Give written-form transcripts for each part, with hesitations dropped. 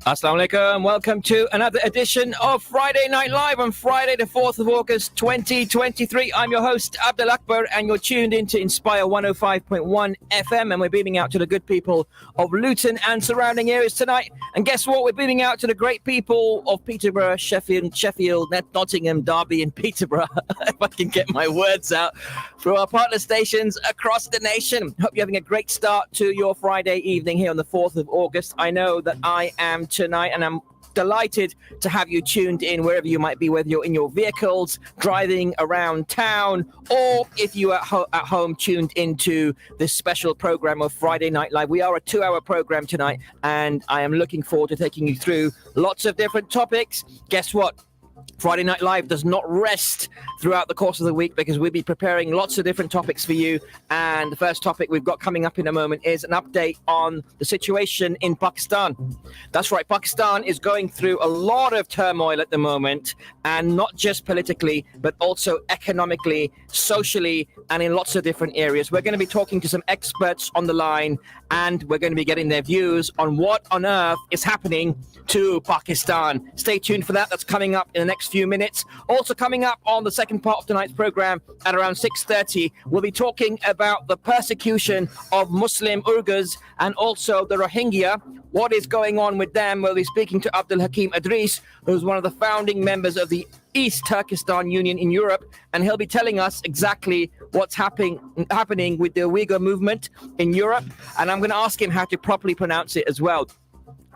Assalamu alaikum. Welcome to another edition of Friday Night Live on Friday, the 4th of August, 2023. I'm your host, Abdul Akbar, and you're tuned into Inspire 105.1 FM, and we're beaming out to the good people of Luton and surrounding areas tonight. And guess what? We're beaming out to the great people of Peterborough, Sheffield, Nottingham, Derby, and Peterborough, if I can get my words out, through our partner stations across the nation. Hope you're having a great start to your Friday evening here on the 4th of August. I know that I am tonight, and I'm delighted to have you tuned in wherever you might be, whether you're in your vehicles, driving around town, or if you are at home tuned into this special program of Friday Night Live. We are a 2-hour program tonight, and I am looking forward to taking you through lots of different topics. Guess what? Friday Night Live does not rest throughout the course of the week, because we'll be preparing lots of different topics for you. And the first topic we've got coming up in a moment is an update on the situation in Pakistan. That's right, Pakistan is going through a lot of turmoil at the moment, and not just politically, but also economically, socially, and in lots of different areas. We're going to be talking to some experts on the line, and we're going to be getting their views on what on earth is happening to Pakistan. Stay tuned for that. That's coming up in the next few minutes. Also coming up on the second part of tonight's program at around 6:30, we'll be talking about the persecution of Muslim Uyghurs and also the Rohingya. What is going on with them? We'll be speaking to Abdul Hakim Idris, who's one of the founding members of the East Turkestan Union in Europe, and he'll be telling us exactly what's happening with the Uyghur movement in Europe, and I'm going to ask him how to properly pronounce it as well.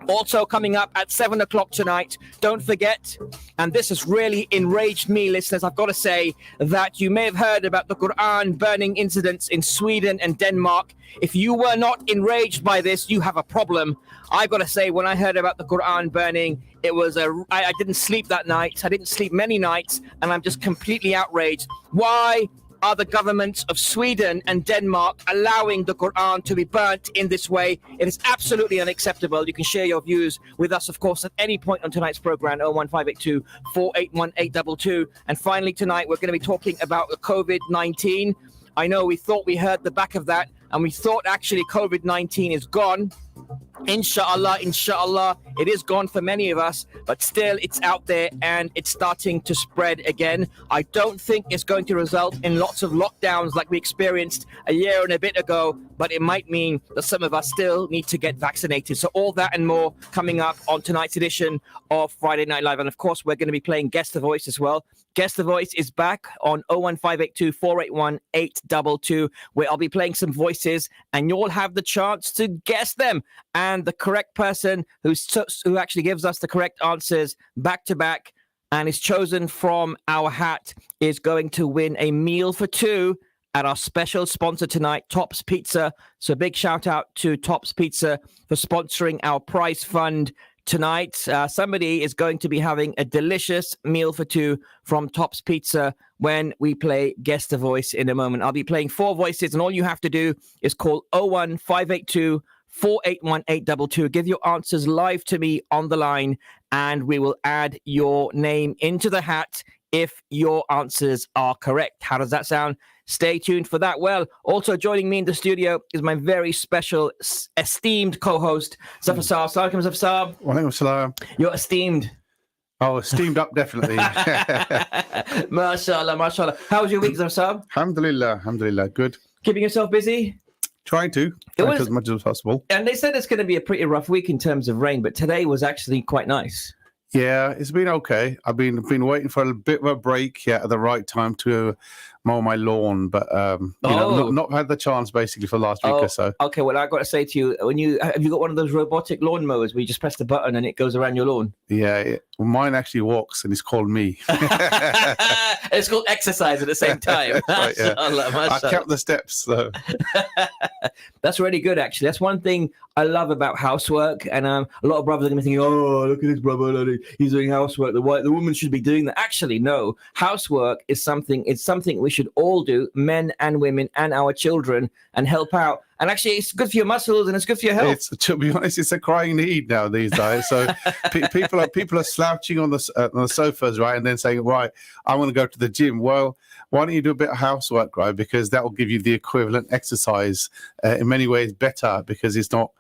Also coming up at 7 o'clock tonight, don't forget, and this has really enraged me, listeners, I've got to say, that you may have heard about the Quran burning incidents in Sweden and Denmark. If you were not enraged by this, you have a problem. I've got to say, when I heard about the Quran burning, I didn't sleep that night. I didn't sleep many nights, and I'm just completely outraged. Why are the governments of Sweden and Denmark allowing the Quran to be burnt in this way? It is absolutely unacceptable. You can share your views with us, of course, at any point on tonight's program, 01582 481 822. And finally, tonight, we're going to be talking about COVID-19. I know we thought we heard the back of that, and we thought actually COVID-19 is gone. Inshallah, it is gone for many of us, but still it's out there and it's starting to spread again. I don't think it's going to result in lots of lockdowns like we experienced a year and a bit ago, but it might mean that some of us still need to get vaccinated. So all that and more coming up on tonight's edition of Friday Night Live. And of course, we're going to be playing Guess the Voice as well. Guess the Voice is back on 01582 481 822, where I'll be playing some voices and you'll have the chance to guess them. And the correct person who actually gives us the correct answers back to back and is chosen from our hat is going to win a meal for two at our special sponsor tonight, Tops Pizza. So big shout out to Tops Pizza for sponsoring our prize fund tonight. Somebody is going to be having a delicious meal for two from Tops Pizza when we play Guess the Voice in a moment. I'll be playing 4 voices, and all you have to do is call 01582 481 822. Give your answers live to me on the line, and we will add your name into the hat if your answers are correct. How does that sound? Stay tuned for that. Well, also joining me in the studio is my very special, esteemed co-host, Zafar Saab. Assalamu alaikum, Zafar Saab. Walaikum salam. You're esteemed. Oh, steamed up, definitely. Mashallah, mashallah. How was your week, Zafar Saab? Alhamdulillah, good. Keeping yourself busy? Trying to as much as possible. And they said it's going to be a pretty rough week in terms of rain, but today was actually quite nice. Yeah, it's been okay. I've been waiting for a bit of a break at the right time to mow my lawn, but not had the chance basically for the last week or so. Okay, well, I got to say to you, have you got one of those robotic lawn mowers where you just press the button and it goes around your lawn? Yeah, mine actually walks and it's called me. It's called exercise at the same time. Right, yeah. I kept the steps though. That's really good, actually. That's one thing I love about housework, and a lot of brothers are going to be thinking, "Oh, look at this brother, he's doing housework. The woman should be doing that." Actually, no. Housework is something. It's something we should all do, men and women and our children, and help out. And actually, it's good for your muscles and it's good for your health. To be honest, it's a crying need now these days. So people are slouching on the sofas, right, and then saying, "Right, I want to go to the gym." Well, why don't you do a bit of housework, right? Because that will give you the equivalent exercise in many ways better, because it's not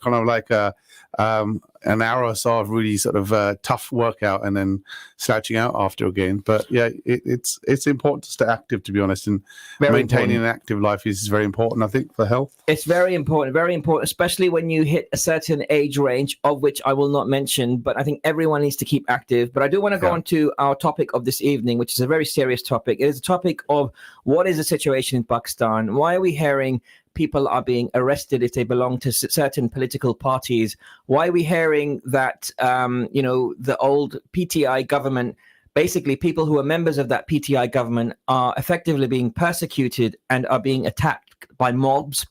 kind of like a an hour or so of really sort of tough workout and then slouching out after again. But yeah, it's important to stay active, to be honest, and maintaining an active life is very important, I think, for health. It's very important, especially when you hit a certain age range, of which I will not mention, but I think everyone needs to keep active. But I do want to go on to our topic of this evening, which is a very serious topic. It is a topic of what is the situation in Pakistan? Why are we hearing people are being arrested if they belong to certain political parties? Why are we hearing that, the old PTI government, basically people who are members of that PTI government are effectively being persecuted and are being attacked by mobs?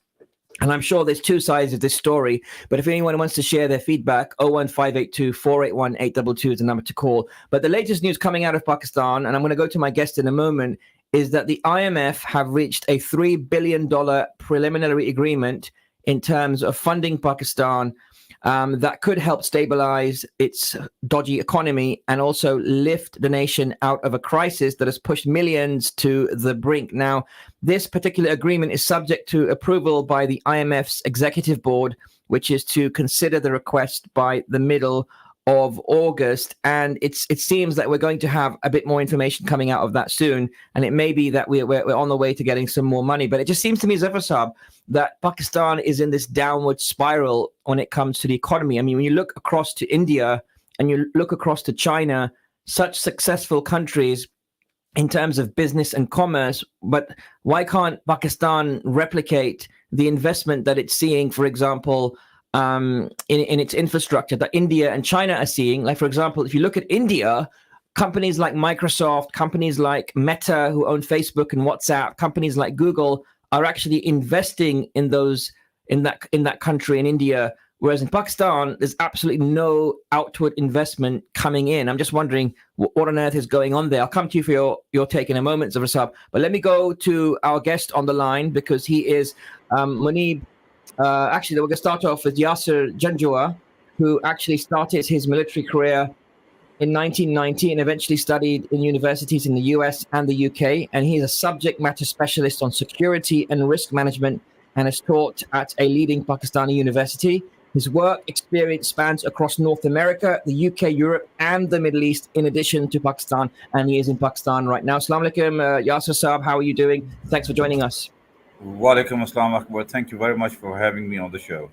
And I'm sure there's two sides of this story, but if anyone wants to share their feedback, 01582 481 822 is the number to call. But the latest news coming out of Pakistan, and I'm going to go to my guest in a moment, is that the IMF have reached a $3 billion preliminary agreement in terms of funding Pakistan that could help stabilize its dodgy economy and also lift the nation out of a crisis that has pushed millions to the brink. Now, this particular agreement is subject to approval by the IMF's executive board, which is to consider the request by the middle of August. And it seems that we're going to have a bit more information coming out of that soon. And it may be that we're on the way to getting some more money. But it just seems to me, Zafar Saab, that Pakistan is in this downward spiral when it comes to the economy. I mean, when you look across to India and you look across to China, such successful countries in terms of business and commerce, but why can't Pakistan replicate the investment that it's seeing, for example, in its infrastructure that India and China are seeing? Like, for example, if you look at India, companies like Microsoft, companies like Meta, who own Facebook and WhatsApp, companies like Google are actually investing in that country in India. Whereas in Pakistan, there's absolutely no outward investment coming in. I'm just wondering what on earth is going on there. I'll come to you for your take in a moment, Zafar Saab. But let me go to our guest on the line, because he is Munib. Actually, we're going to start off with Yasser Janjua, who actually started his military career in 1990 and eventually studied in universities in the US and the UK. And he's a subject matter specialist on security and risk management and has taught at a leading Pakistani university. His work experience spans across North America, the UK, Europe, and the Middle East, in addition to Pakistan. And he is in Pakistan right now. Assalamu alaikum, Yasser Saab. How are you doing? Thanks for joining us. Walaikum assalam, Akbar. Thank you very much for having me on the show.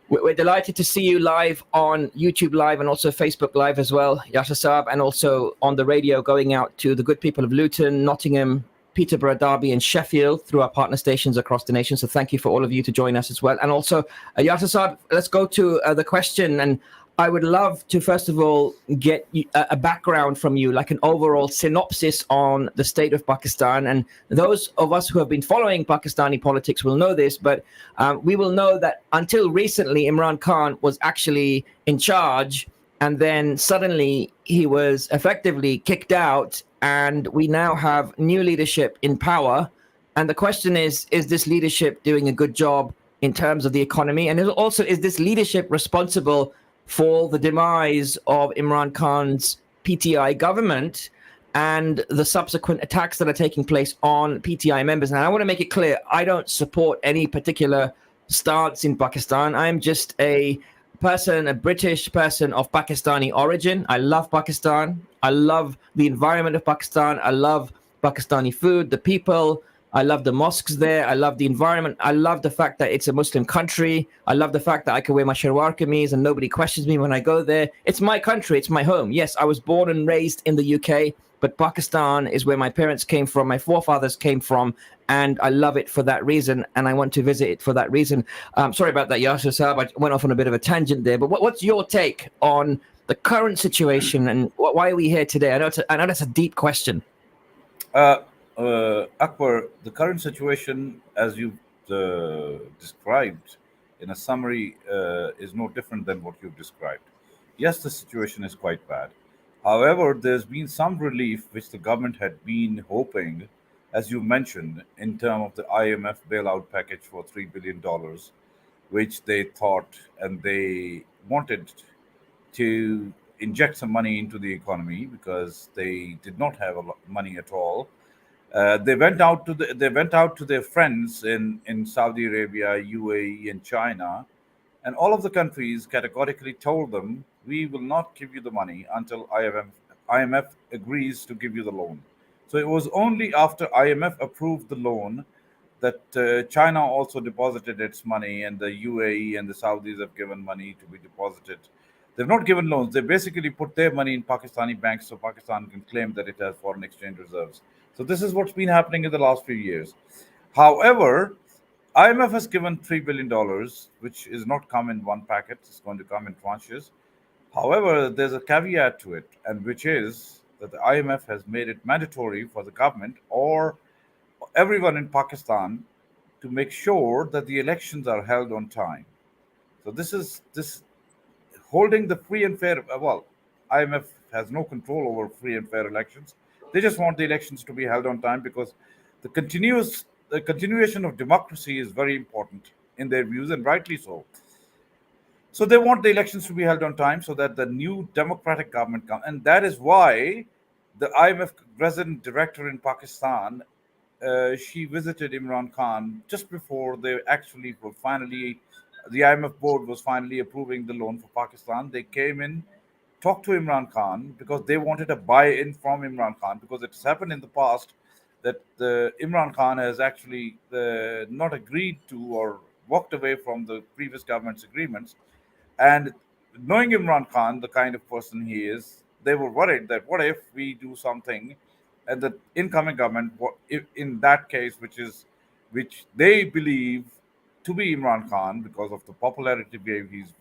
We're delighted to see you live on YouTube Live and also Facebook Live as well, Yasser Saab, and also on the radio, going out to the good people of Luton, Nottingham, Peterborough, Derby, and Sheffield through our partner stations across the nation. So thank you for all of you to join us as well. And also, Yasser Saab, let's go to the question. And I would love to, first of all, get a background from you, like an overall synopsis on the state of Pakistan. And those of us who have been following Pakistani politics will know this, but we will know that until recently, Imran Khan was actually in charge, and then suddenly he was effectively kicked out, and we now have new leadership in power. And the question is this leadership doing a good job in terms of the economy? And also, is this leadership responsible for the demise of Imran Khan's PTI government and the subsequent attacks that are taking place on PTI members? And I want to make it clear, I don't support any particular stance in Pakistan. I'm just a British person of Pakistani origin. I love Pakistan. I love the environment of Pakistan. I love Pakistani food, the people. I love the mosques there. I love the environment. I love the fact that it's a Muslim country. I love the fact that I can wear my shalwar kameez and nobody questions me when I go there. It's my country. It's my home. Yes, I was born and raised in the UK, but Pakistan is where my parents came from, my forefathers came from, and I love it for that reason, and I want to visit it for that reason. Sorry about that, Yasser Saab. I went off on a bit of a tangent there, but what's your take on the current situation and why are we here today? I know that's a deep question. Akbar, the current situation, as you described in a summary, is no different than what you've described. Yes, the situation is quite bad. However, there's been some relief which the government had been hoping, as you mentioned, in terms of the IMF bailout package for $3 billion, which they thought and they wanted to inject some money into the economy because they did not have a lot of money at all. They went out to their friends in Saudi Arabia, UAE, and China, And all of the countries categorically told them, we will not give you the money until IMF agrees to give you the loan. So it was only after IMF approved the loan that China also deposited its money, and the UAE and the Saudis have given money to be deposited. They've not given loans. They basically put their money in Pakistani banks so Pakistan can claim that it has foreign exchange reserves. So this is what's been happening in the last few years. However, IMF has given $3 billion, which is not come in one packet. It's going to come in tranches. However, there's a caveat to it, and which is that the IMF has made it mandatory for the government or everyone in Pakistan to make sure that the elections are held on time. So this holding the free and fair. Well, IMF has no control over free and fair elections. They just want the elections to be held on time because the continuation of democracy is very important in their views, and rightly so. So they want the elections to be held on time so that the new democratic government comes, and that is why the IMF resident director in Pakistan, she visited Imran Khan just before they actually were finally, the IMF board was finally approving the loan for Pakistan. They came in, talked to Imran Khan because they wanted a buy-in from Imran Khan, because it's happened in the past that the Imran Khan has actually not agreed to or walked away from the previous government's agreements. And knowing Imran Khan, the kind of person he is, they were worried that what if we do something and the incoming government, if in that case, which they believe to be Imran Khan because of the popularity wave he's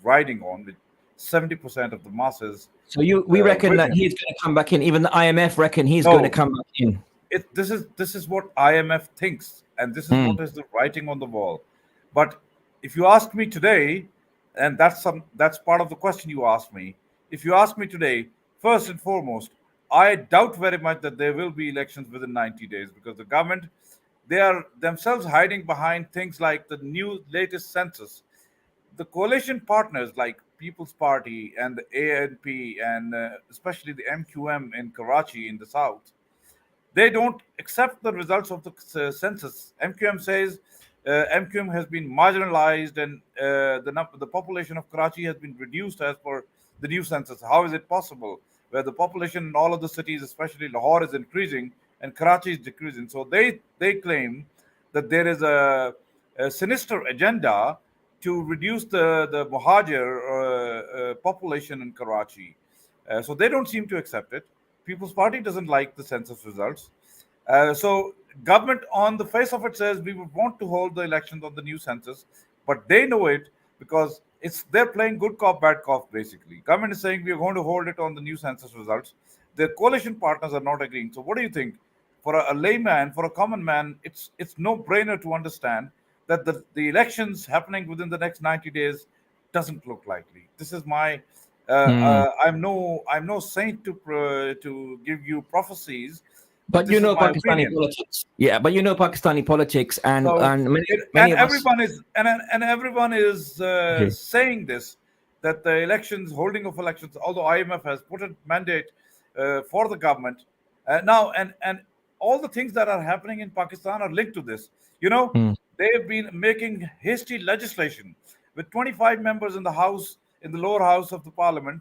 riding on with 70% of the masses. So we reckon with that him. he's going to come back in. Even the IMF reckon he's No. going to come back in. This is what IMF thinks, and this is Hmm. what is the writing on the wall. But if you ask me today, and that's part of the question you asked me. If you ask me today, first and foremost, I doubt very much that there will be elections within 90 days because the government, they are themselves hiding behind things like the new latest census. The coalition partners like People's Party and the ANP and especially the MQM in Karachi in the south, they don't accept the results of the census. MQM says MQM has been marginalized and the population of Karachi has been reduced as per the new census. How is it possible? Where the population in all of the cities, especially Lahore, is increasing and Karachi is decreasing. So they claim that there is a sinister agenda to reduce the Muhajir population in Karachi. So they don't seem to accept it. People's Party doesn't like the census results. So government on the face of it says we would want to hold the elections on the new census, but they know it because they're playing good cop, bad cop basically. Government is saying we are going to hold it on the new census results. The coalition partners are not agreeing. So what do you think? For a layman, for a common man, it's no-brainer to understand that the elections happening within the next 90 days doesn't look likely. This is my I'm no saint to give you prophecies, But this you is know my Pakistani opinion. politics. Yeah, but you know Pakistani politics, and So many and of us. everyone is Okay. saying this, that the elections, holding of elections, although IMF has put a mandate for the government now, and all the things that are happening in Pakistan are linked to this. You know, Hmm. they've been making hasty legislation with 25 members in the House, in the lower house of the Parliament.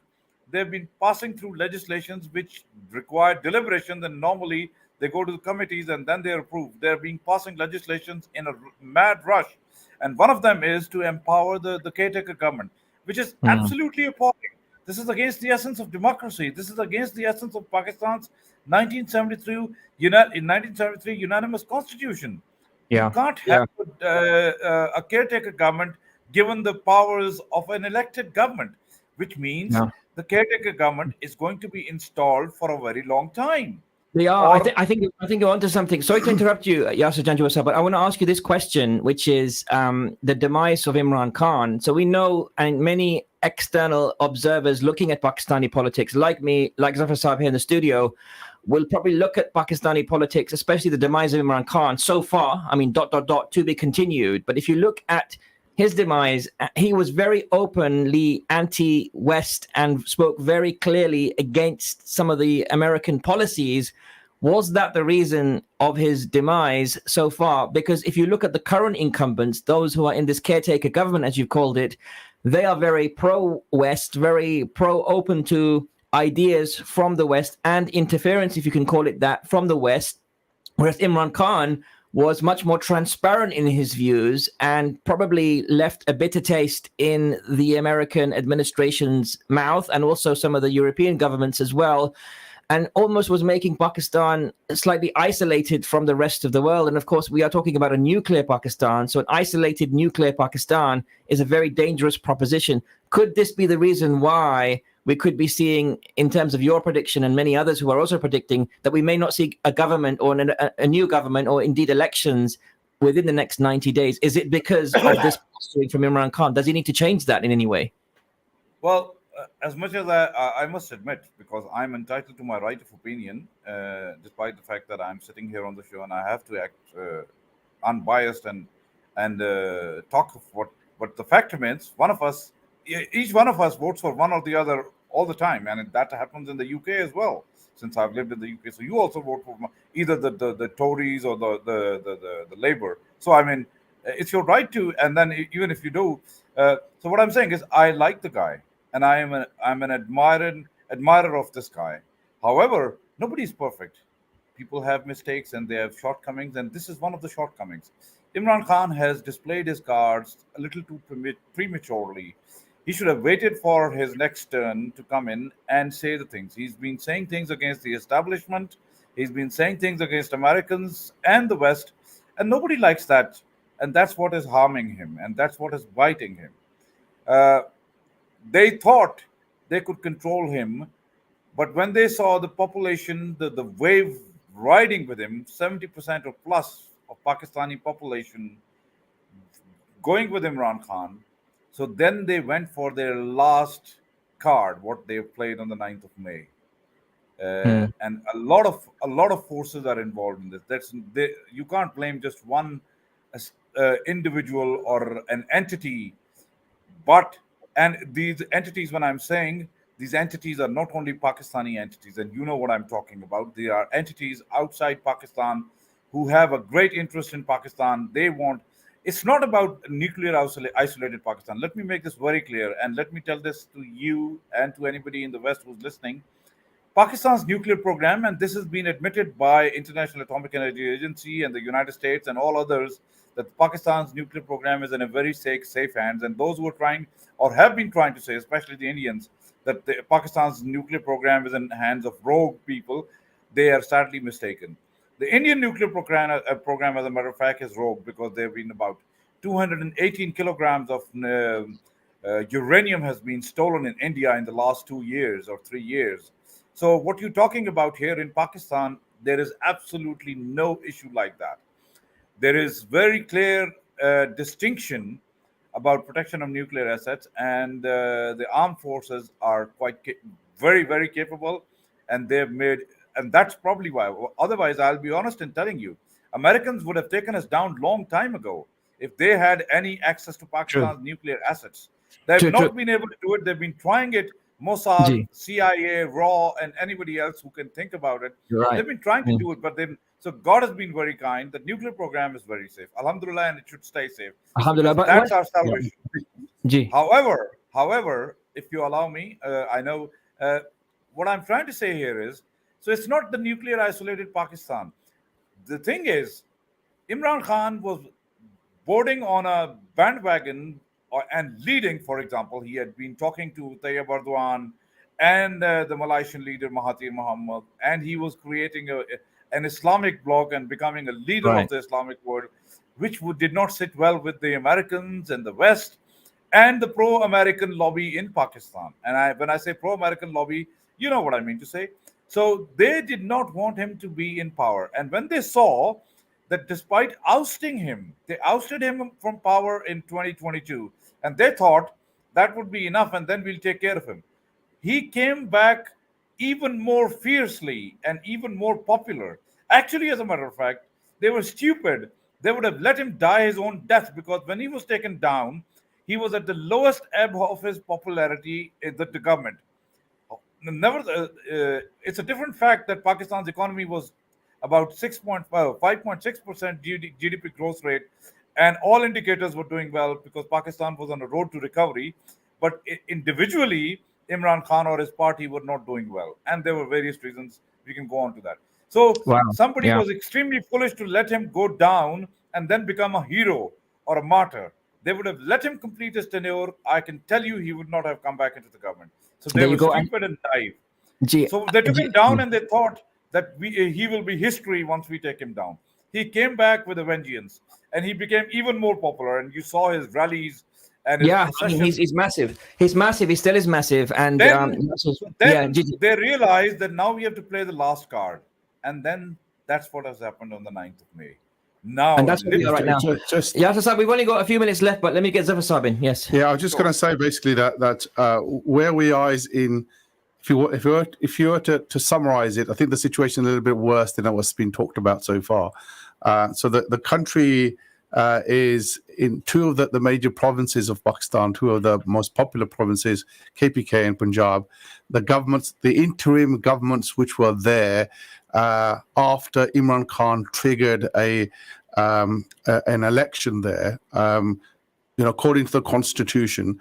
They've been passing through legislations which require deliberation, and normally they go to the committees and then they're approved. They're being passing legislations in a mad rush. And one of them is to empower the caretaker government, which is Hmm. absolutely appalling. This is against the essence of democracy. This is against the essence of Pakistan's 1973, in 1973 unanimous constitution. You Yeah. can't have Yeah. a caretaker government given the powers of an elected government, which means Yeah. the caretaker government is going to be installed for a very long time. They are. Or I think you're onto something. Sorry to interrupt you, Yasir Janjawasa, but I want to ask you this question, which is the demise of Imran Khan. So we know, and many external observers looking at Pakistani politics, like me, like Zafar Saab here in the studio, will probably look at Pakistani politics, especially the demise of Imran Khan. So far, I mean, ... to be continued. But if you look at his demise, he was very openly anti-West and spoke very clearly against some of the American policies, Was that the reason of his demise so far? Because if you look at the current incumbents, those who are in this caretaker government, as you've called it, they are very pro-West, very pro-open to ideas from the West and interference, if you can call it that, from the West. Whereas Imran Khan was much more transparent in his views and probably left a bitter taste in the American administration's mouth and also some of the European governments as well, and almost was making Pakistan slightly isolated from the rest of the world. And of course, we are talking about a nuclear Pakistan. So an isolated nuclear Pakistan is a very dangerous proposition. Could this be the reason why we could be seeing, in terms of your prediction and many others who are also predicting, that we may not see a government or a new government or indeed elections within the next 90 days? Is it because of this posturing from Imran Khan? Does he need to change that in any way? Well, as much as I must admit, because I'm entitled to my right of opinion, despite the fact that I'm sitting here on the show and I have to act unbiased and talk of what the fact remains. Each one of us votes for one or the other all the time, and that happens in the UK as well. Since I've lived in the UK, so you also vote for either the Tories or the Labour. So I mean, it's your right to, and then even if you do. So what I'm saying is, I like the guy, and I'm an admirer of this guy. However, nobody's perfect. People have mistakes and they have shortcomings, and this is one of the shortcomings. Imran Khan has displayed his cards a little too prematurely. He should have waited for his next turn to come in and say the things. He's been saying things against the establishment. He's been saying things against Americans and the West, and nobody likes that. And that's what is harming him, and that's what is biting him. Uh, they thought they could control him, but when they saw the population, the wave riding with him, 70% or plus of Pakistani population going with Imran Khan, so then they went for their last card, what they played on the 9th of May. And a lot of forces are involved in this. You can't blame just one individual or an entity, but and these entities, when I'm saying these entities are not only Pakistani entities, and you know what I'm talking about. They are entities outside Pakistan who have a great interest in Pakistan. They want. It's not about nuclear isolated Pakistan. Let me make this very clear, and let me tell this to you and to anybody in the West who's listening. Pakistan's nuclear program, and this has been admitted by International Atomic Energy Agency and the United States and all others, that Pakistan's nuclear program is in a very safe hands. And those who are trying or have been trying to say, especially the Indians, that Pakistan's nuclear program is in the hands of rogue people, they are sadly mistaken. The Indian nuclear program, as a matter of fact, is rogue because there have been about 218 kilograms of uranium has been stolen in India in the last 2 years or 3 years. So what you're talking about here in Pakistan, there is absolutely no issue like that. There is very clear distinction about protection of nuclear assets, and the armed forces are very, very capable, and they've made, and that's probably why. Otherwise, I'll be honest in telling you, Americans would have taken us down long time ago if they had any access to Pakistan's nuclear assets. They've not been able to do it. They've been trying it. Mossad, CIA, RAW, and anybody else who can think about it. Right. They've been trying to do it, but then so God has been very kind. The nuclear program is very safe. Alhamdulillah, and it should stay safe. Alhamdulillah, but that's our salvation. Yeah. However, if you allow me, I know what I'm trying to say here is, so it's not the nuclear isolated Pakistan. The thing is, Imran Khan was boarding on a bandwagon and leading. For example, he had been talking to Tayyip Erdogan and the Malaysian leader Mahathir Mohamad, and he was creating an Islamic bloc and becoming a leader of the Islamic world, which did not sit well with the Americans and the West and the pro-American lobby in Pakistan. And when I say pro-American lobby, you know what I mean to say. So they did not want him to be in power. And when they saw that despite ousting him, they ousted him from power in 2022, and they thought that would be enough and then we'll take care of him. He came back even more fiercely and even more popular. Actually, as a matter of fact, they were stupid. They would have let him die his own death, because when he was taken down, he was at the lowest ebb of his popularity in the government. It's a different fact that Pakistan's economy was about 5.6% GDP growth rate, and all indicators were doing well because Pakistan was on a road to recovery. But individually, Imran Khan or his party were not doing well, and there were various reasons. We can go on to that. So Wow. somebody Yeah. was extremely foolish to let him go down and then become a hero or a martyr. They would have let him complete his tenure. I can tell you, he would not have come back into the government. So they There you were go. And stupid and naive. Gee, So they took him down, and they thought that he will be history once we take him down. He came back with a vengeance, and he became even more popular. And you saw his rallies and his yeah, I mean, processions. he's massive. He's massive. He still is massive. And Then, yeah, then they realized that now we have to play the last card, and then that's what has happened on the 9th of May. Now, and that's where we are right now. Just Yasser Saab, we've only got a few minutes left, but let me get Zafar Saab in. Yes. yeah, I was just going to say basically that where we are is in. If you were to summarize it, I think the situation is a little bit worse than what's been talked about so far. So the country is in two of the major provinces of Pakistan, two of the most popular provinces, KPK and Punjab. The interim governments which were there after Imran Khan triggered an election there. According to the constitution,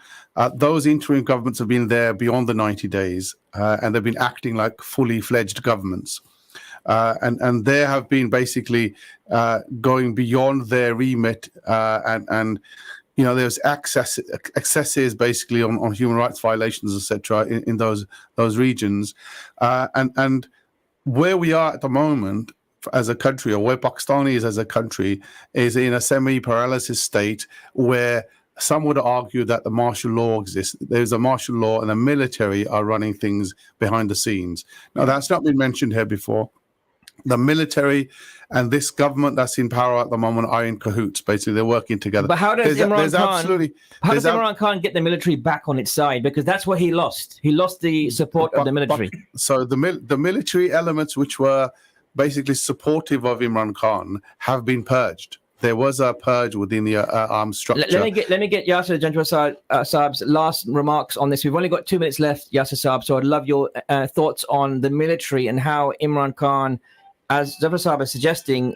those interim governments have been there beyond the 90 days, and they've been acting like fully fledged governments. And they have been basically going beyond their remit, and there's excesses basically on human rights violations, etc. in those regions, and where we are at the moment as a country, or where Pakistan is as a country, is in a semi-paralysis state where some would argue that the martial law exists. There's a martial law, and the military are running things behind the scenes. Now, that's not been mentioned here before. The military and this government that's in power at the moment are in cahoots. Basically, they're working together. But how does Imran Khan get the military back on its side? Because that's what he lost. He lost the support of the military. So the military elements which were basically supportive of Imran Khan have been purged. There was a purge within the armed structure. Let me get Yasser Saab's last remarks on this. We've only got 2 minutes left, Yasser Saab. So I'd love your thoughts on the military and how Imran Khan, as Zafar Saab is suggesting,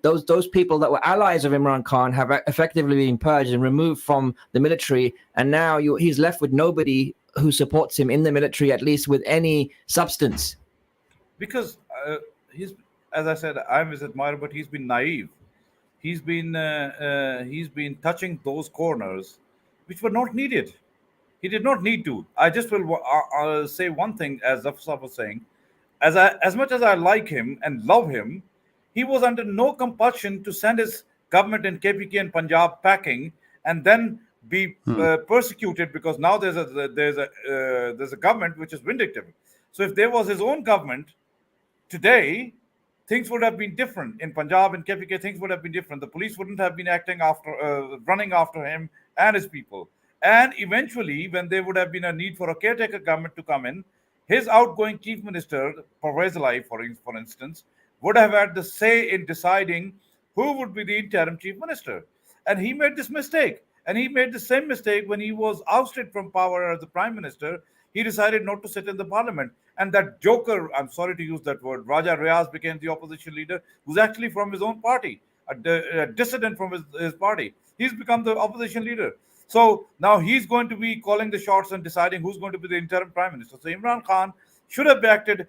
those people that were allies of Imran Khan have effectively been purged and removed from the military, and now he's left with nobody who supports him in the military, at least with any substance. Because as I said, I'm his admirer, but he's been naive. He's been touching those corners which were not needed. He did not need to. I just will say one thing, as Zafar was saying. As much as I like him and love him, he was under no compulsion to send his government in KPK and Punjab packing and then be persecuted, because now there's a government which is vindictive. So if there was his own government today, things would have been different. In Punjab and KPK, things would have been different. The police wouldn't have been running after him and his people. And eventually, when there would have been a need for a caretaker government to come in, his outgoing chief minister, Pervez Ali, for instance, would have had the say in deciding who would be the interim chief minister. And he made this mistake. And he made the same mistake when he was ousted from power as the prime minister. He decided not to sit in the parliament. And that joker, I'm sorry to use that word, Raja Riaz, became the opposition leader, who's actually from his own party, a dissident from his party. He's become the opposition leader. So now he's going to be calling the shots and deciding who's going to be the interim prime minister. So Imran Khan should have acted.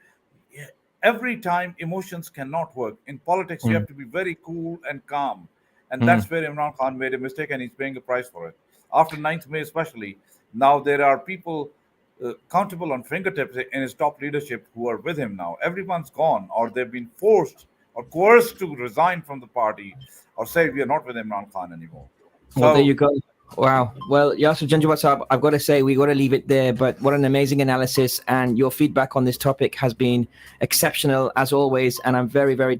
Every time emotions cannot work. In politics, you have to be very cool and calm. And that's where Imran Khan made a mistake, and he's paying a price for it. After 9th May especially, now there are people countable on fingertips in his top leadership who are with him now. Everyone's gone, or they've been forced or coerced to resign from the party, or say we are not with Imran Khan anymore. Well, there you go. Wow. Well, Yasser Janjawat Saab, I've got to say, we got to leave it there. But what an amazing analysis, and your feedback on this topic has been exceptional as always. And I'm very, very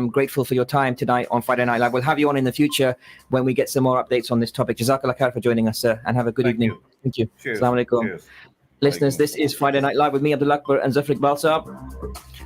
grateful for your time tonight on Friday Night Live. We'll have you on in the future when we get some more updates on this topic. Jazakallah khair for joining us, sir, and have a good evening. Thank you. Cheers. Assalamu alaikum. Cheers. Listeners, this is Friday Night Live with me, Abdul Akbar, and Zafar Iqbal Saab.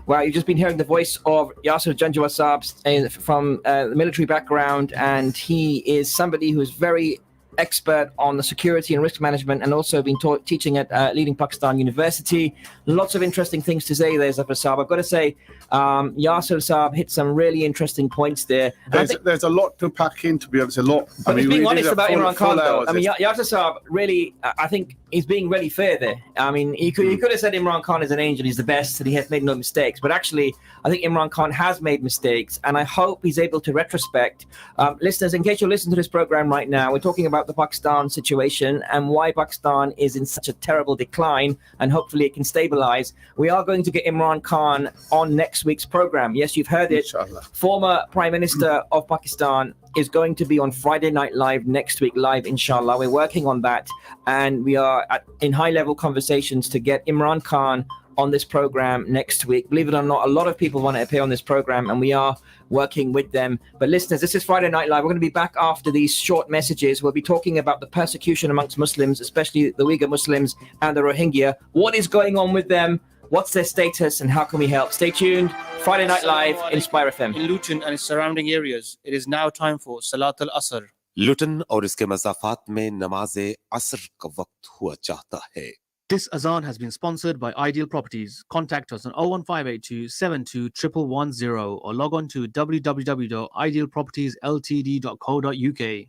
Wow, you've just been hearing the voice of Yasser Janjawat Saab from the military background, and he is somebody who is very expert on the security and risk management, and also been teaching at leading Pakistan university. Lots of interesting things to say there, Zafar Saab. I've got to say, Yasir Saab hit some really interesting points there. There's a lot to pack in, to be honest. A lot. But being honest about Imran Khan, though, I mean, Yasir Saab really, I think he's being really fair there. I mean, he could have said Imran Khan is an angel, he's the best, and he has made no mistakes. But actually, I think Imran Khan has made mistakes, and I hope he's able to retrospect. Listeners, in case you're listening to this program right now, we're talking about the Pakistan situation and why Pakistan is in such a terrible decline, and hopefully it can stabilize. We are going to get Imran Khan on next week's program. Yes, you've heard it. Inshallah. Former Prime Minister of Pakistan is going to be on Friday Night Live next week, live, inshallah. We're working on that, and we are in high-level conversations to get Imran Khan on this program next week. Believe it or not, a lot of people want to appear on this program, and we are working with them. But listeners, this is Friday Night Live. We're going to be back after these short messages. We'll be talking about the persecution amongst Muslims, especially the Uyghur Muslims and the Rohingya. What is going on with them? What's their status, and how can we help? Stay tuned. Friday Night Live, Inspire FM. In Luton and its surrounding areas, it is now time for Salat al-Asr. लुटन और इसके मज़ाफ़ात में नमाज असर का वक्त हुआ चाहता है. This azan has been sponsored by Ideal Properties. Contact us on 01582 72 1110 or log on to www.idealpropertiesltd.co.uk.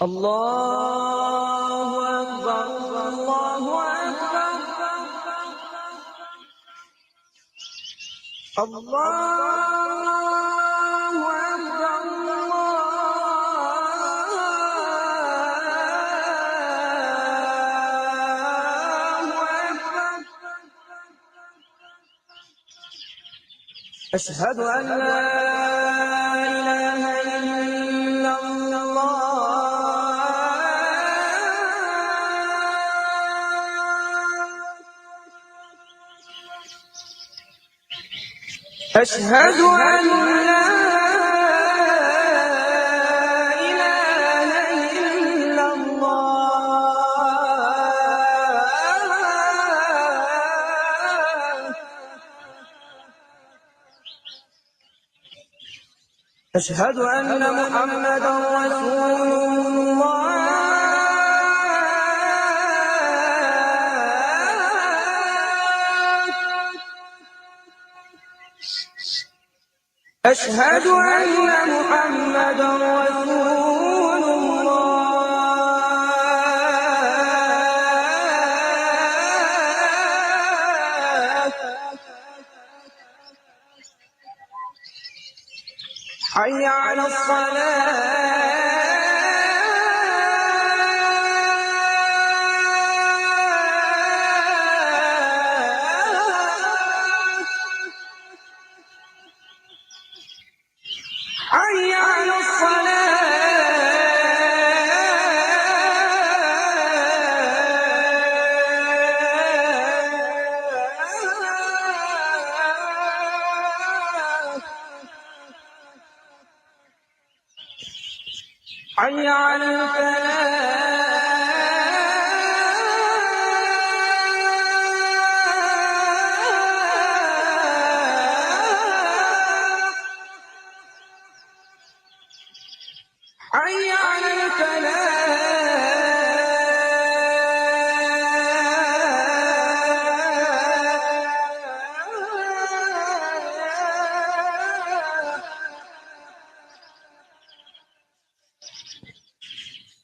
Allahu Akbar, Allahu Akbar, Allahu أشهد أن لا إله إلا الله أشهد أن لا إله إلا الله أشهد أن محمدا رسول الله أشهد أن محمدا رسول الله حي على الصلاة حي على الصلاة حي على الفلاح حي على الفلاح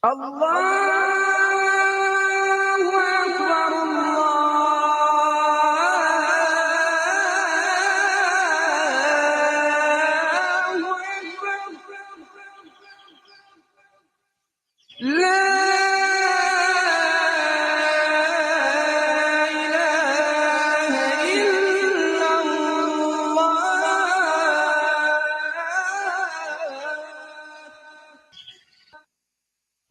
الله أكبر الله أكبر لا إله إلا الله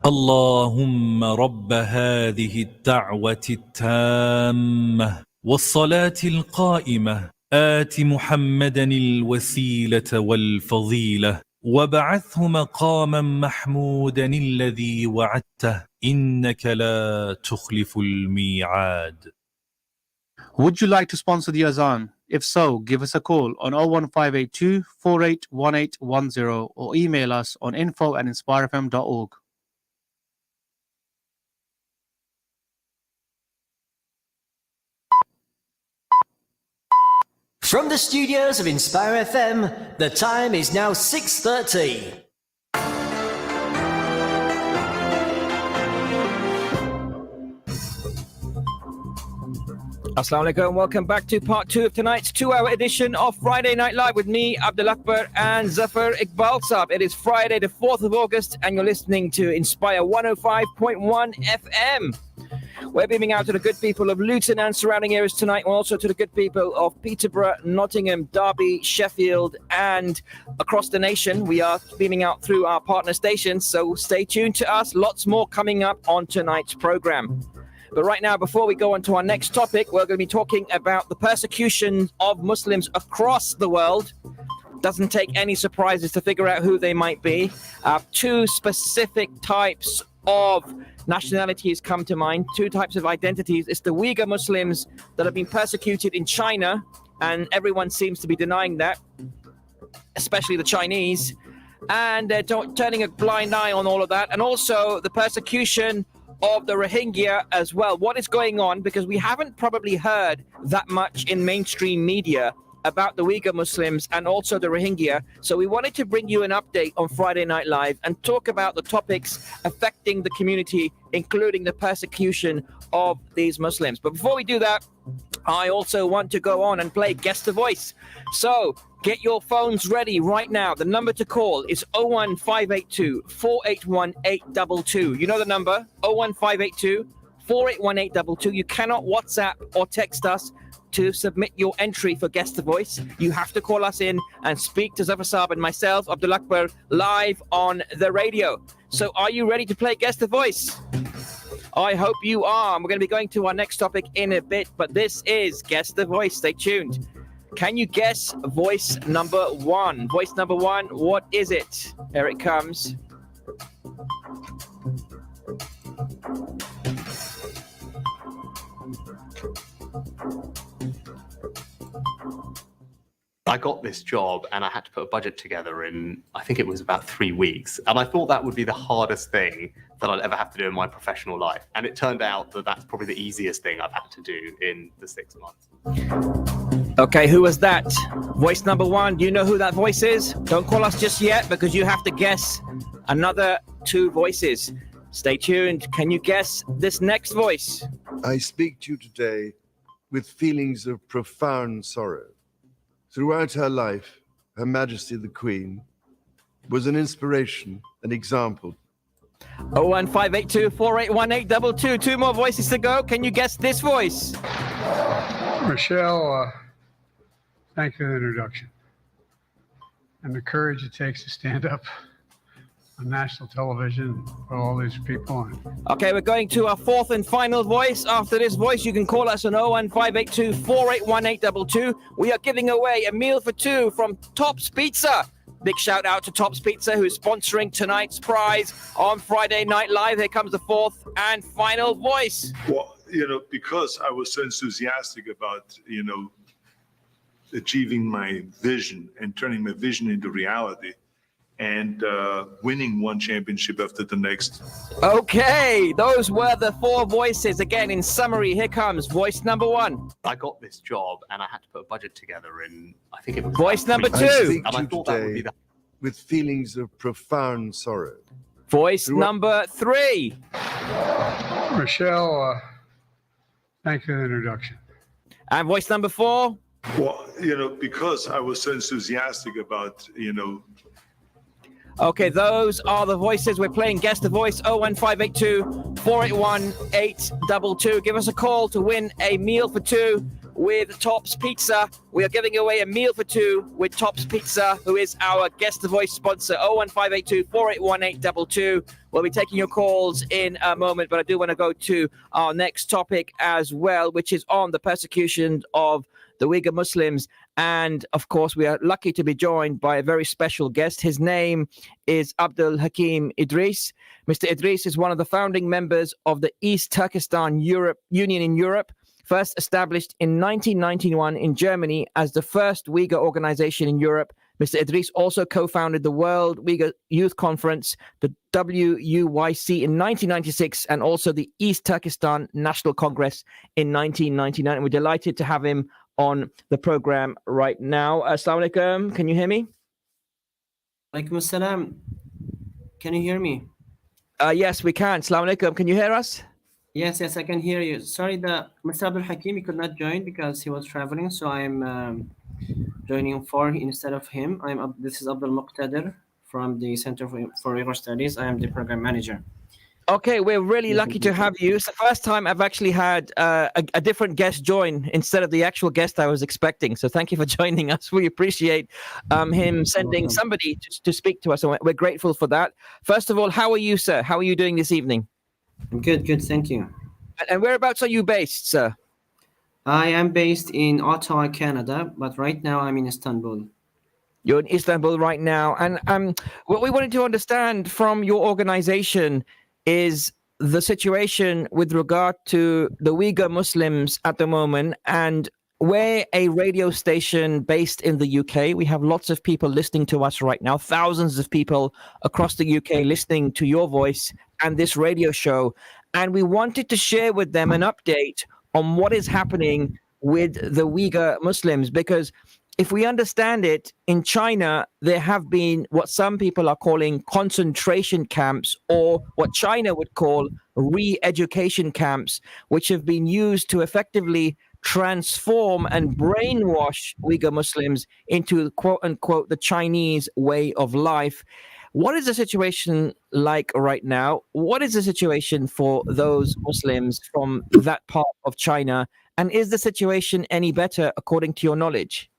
اللهم رب هذه الدعوة التامة والصلاة القائمة آت محمدا الوسيلة والفضيلة وبعثه مقاما محمودا الذي وعدته إنك لا تخلف الميعاد. Would you like to sponsor the azan? If so, give us a call on 01582 481810 or email us on info@inspirefm.org. From the studios of Inspire FM, the time is now 6:30. Assalamu alaikum. Welcome back to part 2 of tonight's 2-hour edition of Friday Night Live with me, Abdul Akbar, and Zafar Iqbal Saab. It is Friday, the 4th of August, and you're listening to Inspire 105.1 FM. We're beaming out to the good people of Luton and surrounding areas tonight, and also to the good people of Peterborough, Nottingham, Derby, Sheffield, and across the nation. We are beaming out through our partner stations, so stay tuned to us. Lots more coming up on tonight's program. But right now, before we go on to our next topic, we're going to be talking about the persecution of Muslims across the world. Doesn't take any surprises to figure out who they might be. Two specific types of nationalities come to mind, two types of identities. It's the Uyghur Muslims that have been persecuted in China, and everyone seems to be denying that, especially the Chinese, and they're turning a blind eye on all of that. And also the persecution of the Rohingya as well. What is going on? Because we haven't probably heard that much in mainstream media about the Uyghur Muslims and also the Rohingya. So we wanted to bring you an update on Friday Night Live and talk about the topics affecting the community, including the persecution of these Muslims. But before we do that, I also want to go on and play Guess the Voice. So get your phones ready right now. The number to call is 01582 481 822. You know the number, 01582 481 822. You cannot WhatsApp or text us to submit your entry for Guess the Voice. You have to call us in and speak to Zafar Saab and myself, Abdul Akbar, live on the radio. So are you ready to play Guess the Voice? I hope you are. We're going to be going to our next topic in a bit, but this is Guess the Voice. Stay tuned. Can you guess voice number 1? Voice number 1, what is it? Here it comes. I got this job and I had to put a budget together in, I think it was about 3 weeks. And I thought that would be the hardest thing that I'd ever have to do in my professional life. And it turned out that that's probably the easiest thing I've had to do in the 6 months. Okay, who was that? Voice number 1, do you know who that voice is? Don't call us just yet because you have to guess another 2 voices. Stay tuned. Can you guess this next voice? I speak to you today with feelings of profound sorrow. Throughout her life, Her Majesty the Queen was an inspiration, an example. 01582 481 822. 2 more voices to go. Can you guess this voice? Michelle, thank you for the introduction and the courage it takes to stand up on national television for all these people. Okay, we're going to our 4th and final voice. After this voice, you can call us on 01582 481 822. We are giving away a meal for 2 from Top's Pizza. Big shout out to Top's Pizza, who's sponsoring tonight's prize on Friday Night Live. Here comes the 4th and final voice. Well, because I was so enthusiastic about, achieving my vision and turning my vision into reality, and winning one championship after the next. Okay, those were the 4 voices. Again, in summary, here comes voice number 1. I got this job and I had to put a budget together in, I think it was voice number 2. I speak and to I you thought that would be today the with feelings of profound sorrow. Voice number 3. Michelle, thank you for the introduction. And voice number 4. Well, because I was so enthusiastic about, Okay, those are the voices. We're playing Guess the Voice, 01582 481 822. Give us a call to win a meal for 2 with Top's Pizza. We are giving away a meal for 2 with Top's Pizza, who is our Guess the Voice sponsor, 01582 481 822. We'll be taking your calls in a moment, but I do want to go to our next topic as well, which is on the persecution of the Uyghur Muslims. And of course, we are lucky to be joined by a very special guest. His name is Abdul Hakim Idris. Mr. Idris is one of the founding members of the East Turkestan Union in Europe, first established in 1991 in Germany as the first Uyghur organization in Europe. Mr. Idris also co-founded the World Uyghur Youth Conference, the WUYC, in 1996, and also the East Turkestan National Congress in 1999. And we're delighted to have him on the program right now. Assalamu alaikum. Can you hear me? Alaikum assalam. Can you hear me? Yes, we can. Assalamu alaikum. Can you hear us? Yes, I can hear you. Sorry, Mr. Abdul Hakim, he could not join because he was traveling, so I'm joining instead of him. This is Abdul Muqtadir from the Center for Uyghur Studies. I am the program manager. Okay, we're really lucky to have you. It's the first time I've actually had a different guest join instead of the actual guest I was expecting. So thank you for joining us. We appreciate him sending somebody to speak to us, and we're grateful for that. First of all, how are you, sir? How are you doing this evening? I'm good, thank you. And whereabouts are you based, sir? I am based in Ottawa, Canada, but right now I'm in Istanbul. You're in Istanbul right now. And what we wanted to understand from your organization is the situation with regard to the Uyghur Muslims at the moment, and we're a radio station based in the UK. We have lots of people listening to us right now, thousands of people across the UK listening to your voice and this radio show. And we wanted to share with them an update on what is happening with the Uyghur Muslims, because if we understand it, in China, there have been what some people are calling concentration camps, or what China would call re-education camps, which have been used to effectively transform and brainwash Uyghur Muslims into, quote unquote, the Chinese way of life. What is the situation like right now? What is the situation for those Muslims from that part of China? And is the situation any better according to your knowledge?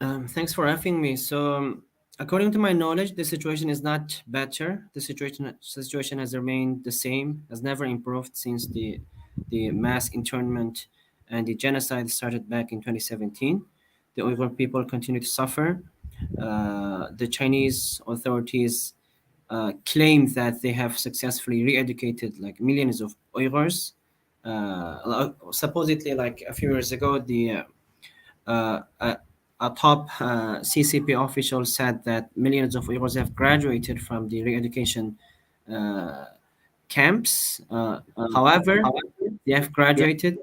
Thanks for having me. So, according to my knowledge, the situation is not better. The situation has remained the same, has never improved since the mass internment and the genocide started back in 2017. The Uyghur people continue to suffer. The Chinese authorities claim that they have successfully re-educated like millions of Uyghurs. Supposedly, like a few years ago, a top CCP official said that millions of Uyghurs have graduated from the re-education camps. However, they have graduated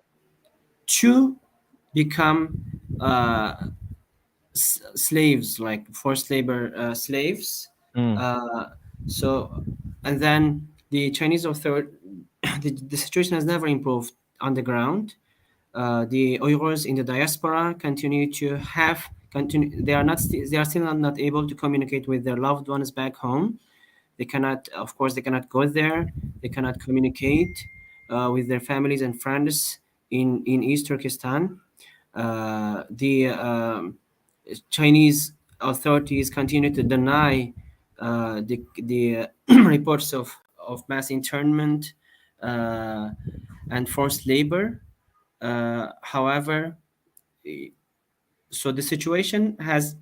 to become slaves, like forced labor slaves. So, and then the Chinese authority, the situation has never improved on the ground. The Uyghurs in the diaspora continue to they are still not able to communicate with their loved ones back home. They cannot go there. They cannot communicate with their families and friends in East Turkestan. The Chinese authorities continue to deny the reports of mass internment and forced labor. However, so the situation has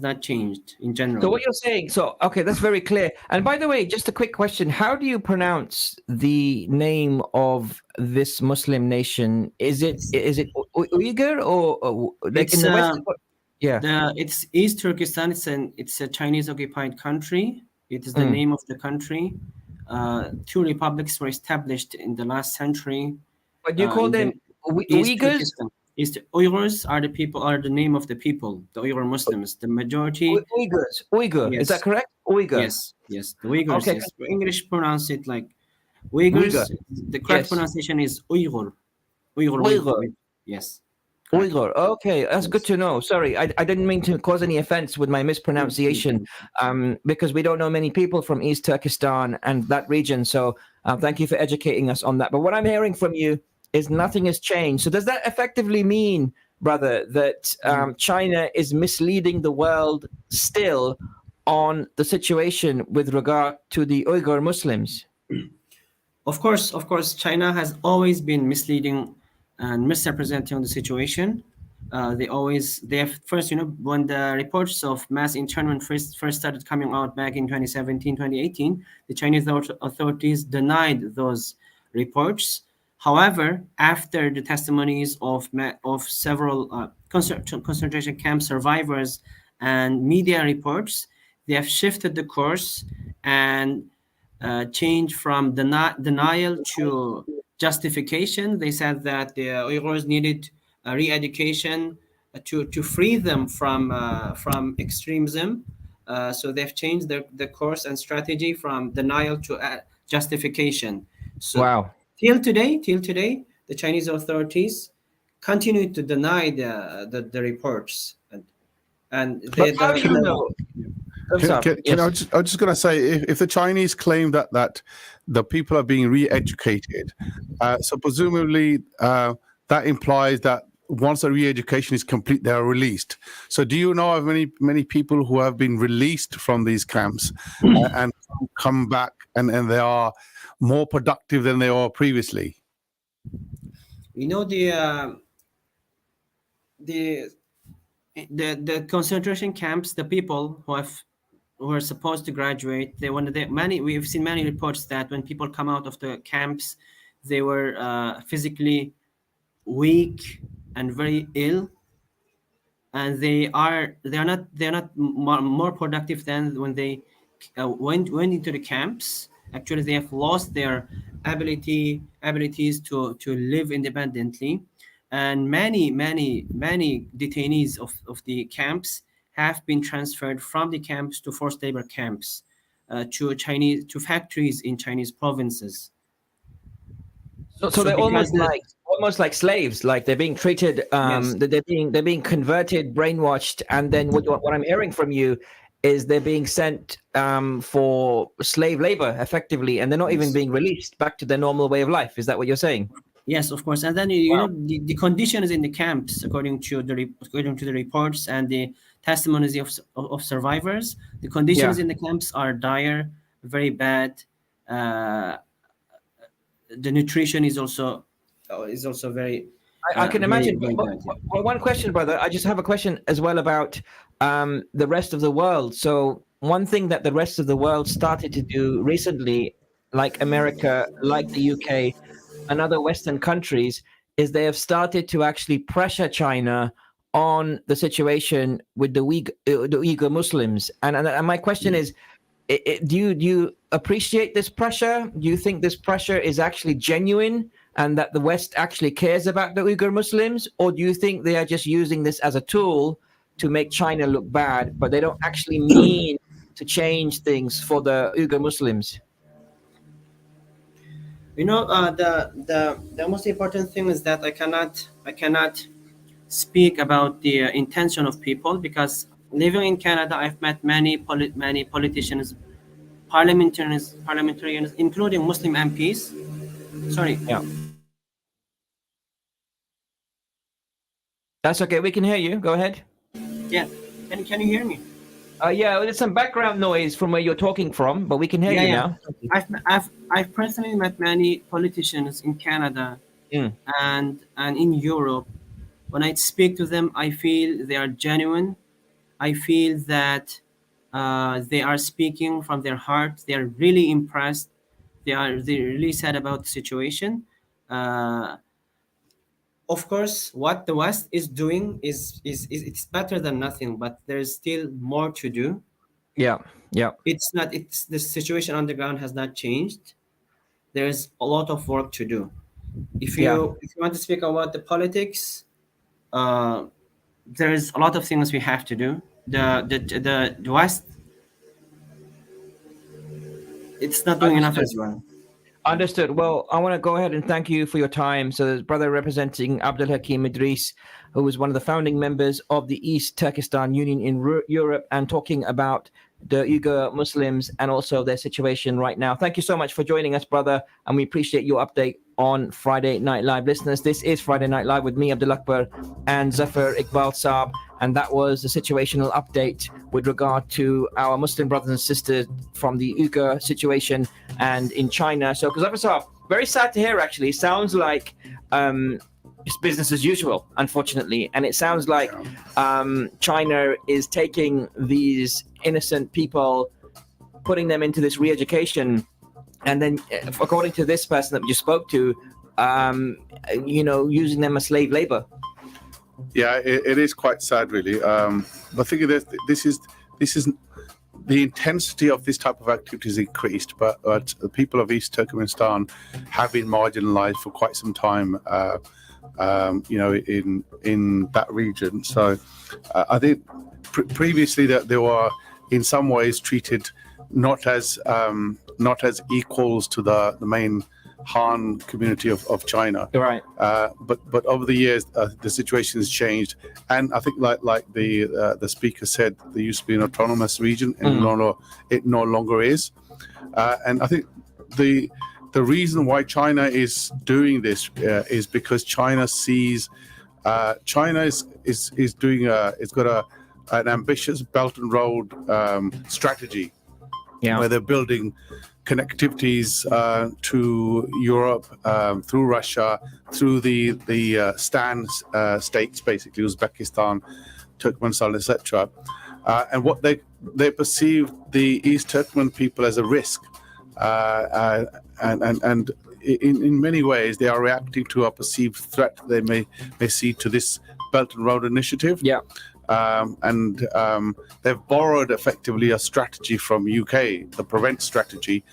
not changed in general. So what you're saying, okay, that's very clear. And by the way, just a quick question: how do you pronounce the name of this Muslim nation? Is it Uyghur or like in the West? Yeah, it's East Turkestan. It's a Chinese occupied country. It is the name of the country. Two republics were established in the last century. But you call them Uyghurs? Uyghurs are the name of the people, the Uyghur Muslims. The majority Uyghur. Yes. Is that correct? Uyghur. Yes. The Uyghurs. Okay. Yes. English pronounce it like Uyghurs. Uyghur. The correct pronunciation is Uyghur. Uyghur. Yes. Correct. Uyghur. Okay, that's good to know. Sorry, I didn't mean to cause any offense with my mispronunciation, because we don't know many people from East Turkestan and that region. So thank you for educating us on that. But what I'm hearing from you is nothing has changed. So does that effectively mean, brother, that China is misleading the world still on the situation with regard to the Uyghur Muslims? Of course, China has always been misleading and misrepresenting the situation. They have first, when the reports of mass internment first started coming out back in 2017, 2018, the Chinese authorities denied those reports. However, after the testimonies of several concentration camp survivors and media reports, they have shifted the course and changed from denial to justification. They said that the Uyghurs needed re-education, to free them from extremism. So they've changed the course and strategy from denial to justification. So Wow. till today, the Chinese authorities continue to deny the reports, and But how do you know? I'm sorry. Yes. I was just going to say, if the Chinese claim that the people are being re-educated, so presumably that implies that once the re-education is complete, they are released. So do you know of many people who have been released from these camps and come back and they are more productive than they were previously? You know, the concentration camps, the people who are supposed to graduate, we've seen many reports that when people come out of the camps, they were physically weak and very ill, and they are not more productive than when they went into the camps. Actually, they have lost their abilities to live independently, and many detainees of the camps have been transferred from the camps to forced labor camps, to factories in Chinese provinces. So they're almost like slaves. Like they're being treated. Yes. They're being converted, brainwashed, and then what I'm hearing from you is they're being sent for slave labor, effectively, and they're not even being released back to their normal way of life. Is that what you're saying? Yes, of course. And then you know the conditions in the camps, according to the reports and the testimonies of survivors, the conditions in the camps are dire, very bad. The nutrition is also very. I can imagine. Very well, one question, brother. I just have a question as well about the rest of the world. So one thing that the rest of the world started to do recently, like America, like the UK, and other Western countries, is they have started to actually pressure China on the situation with the Uyghur Muslims. And my question is, do you appreciate this pressure? Do you think this pressure is actually genuine and that the West actually cares about the Uyghur Muslims? Or do you think they are just using this as a tool to make China look bad, but they don't actually mean to change things for the Uyghur Muslims? You know, the most important thing is that I cannot speak about the intention of people, because living in Canada, I've met many politicians, parliamentarians, including Muslim MPs. Sorry. Yeah. That's okay. We can hear you. Go ahead. Yeah. Can you hear me? Yeah, there's some background noise from where you're talking from, but we can hear you now. I've personally met many politicians in Canada and in Europe. When I speak to them, I feel they are genuine. I feel that they are speaking from their heart. They are really impressed. They're really sad about the situation. Of course, what the West is doing is it's better than nothing, but there's still more to do. Yeah. It's the situation on the ground has not changed. There's a lot of work to do. If you want to speak about the politics, there's a lot of things we have to do. The West, it's not doing enough as well. Understood. Well, I want to go ahead and thank you for your time. So there's brother representing Abdul Hakim Idris, who was one of the founding members of the East Turkestan Union in Europe, and talking about the Uyghur Muslims and also their situation right now. Thank you so much for joining us, brother, and we appreciate your update on Friday Night Live. Listeners, this is Friday Night Live with me, Abdul Akbar, and Zafar Iqbal Saab, and that was a situational update with regard to our Muslim brothers and sisters from the Uyghur situation and in China. So, Zafar Saab, very sad to hear, actually. Sounds like it's business as usual, unfortunately, and it sounds like China is taking these innocent people, putting them into this re-education, and then, according to this person that we just spoke to, using them as slave labor. Yeah, it is quite sad, really. I think this is the intensity of this type of activity is increased, but the people of East Turkmenistan have been marginalized for quite some time. in that region. So I think previously that they were in some ways treated not as equals to the main Han community of China. Right. But over the years, the situation has changed, and I think like the speaker said, there used to be an autonomous region, and it no longer is. And I think the reason why China is doing this is because China sees China is doing it's got an ambitious Belt and Road strategy, where they're building connectivities to Europe through Russia, through the Stan states, basically Uzbekistan, Turkmenistan, etc. And what they perceive the East Turkmen people as a risk, and in many ways they are reacting to a perceived threat they may see to this Belt and Road initiative. Yeah. And they've borrowed effectively a strategy from UK, the prevent strategy,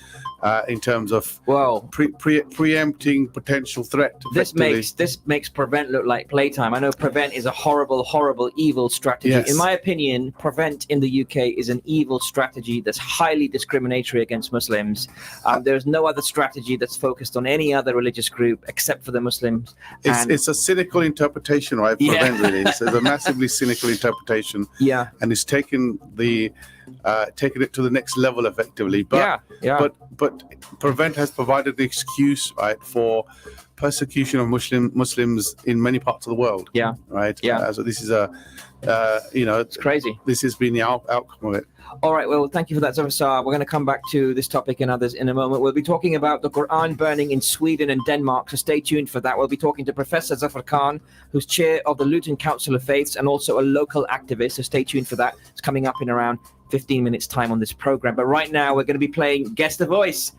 in terms of preempting potential threat. This makes prevent look like playtime. I know prevent is a horrible, evil strategy. Yes. In my opinion, prevent in the UK is an evil strategy that's highly discriminatory against Muslims. There's no other strategy that's focused on any other religious group except for the Muslims. It's a cynical interpretation, right? Prevent really. It's a massively cynical interpretation. Yeah. And it's taken it to the next level effectively. But prevent has provided the excuse, right, for persecution of Muslims in many parts of the world. Yeah. Right. Yeah. So this is it's crazy. This has been the outcome of it. All right, well, thank you for that, Zafar. We're going to come back to this topic and others in a moment. We'll be talking about the Quran burning in Sweden and Denmark, so stay tuned for that. We'll be talking to Professor Zafar Khan, who's chair of the Luton Council of Faiths and also a local activist, so stay tuned for that. It's coming up in around 15 minutes' time on this program. But right now, we're going to be playing Guess the Voice.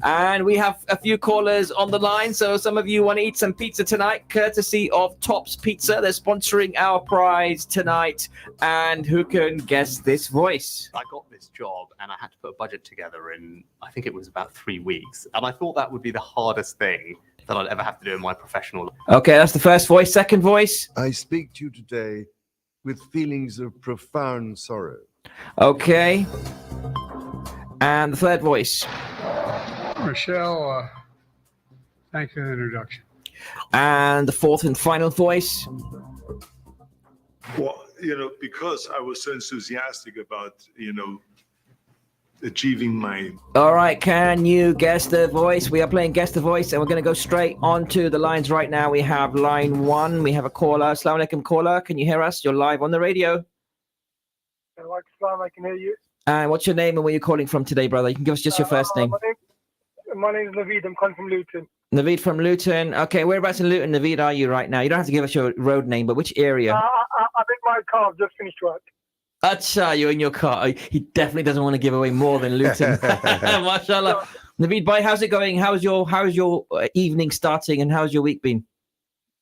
And we have a few callers on the line, so some of you want to eat some pizza tonight, courtesy of Tops Pizza. They're sponsoring our prize tonight. And who can guess this voice? I got this job and I had to put a budget together in, I think it was about 3 weeks. And I thought that would be the hardest thing that I'd ever have to do in my professional life. Okay, that's the first voice. Second voice? I speak to you today with feelings of profound sorrow. Okay. And the third voice? Michelle, thanks for the introduction. And the fourth and final voice? Well, because I was so enthusiastic about, achieving my... All right, can you guess the voice? We are playing Guess the Voice, and we're going to go straight onto the lines right now. We have line one. We have a caller. Assalamu alaikum, caller. Can you hear us? You're live on the radio. I can hear you. And what's your name and where you're calling from today, brother? You can give us just your first name. My name is Naveed. I'm calling from Luton. Naveed from Luton. Okay, whereabouts in Luton, Naveed, are you right now? You don't have to give us your road name, but which area? I'm in my car. I've just finished work. Acha, you're in your car. He definitely doesn't want to give away more than Luton. Mashallah. Naveed, bhai, how's it going? How's your evening starting, and how's your week been?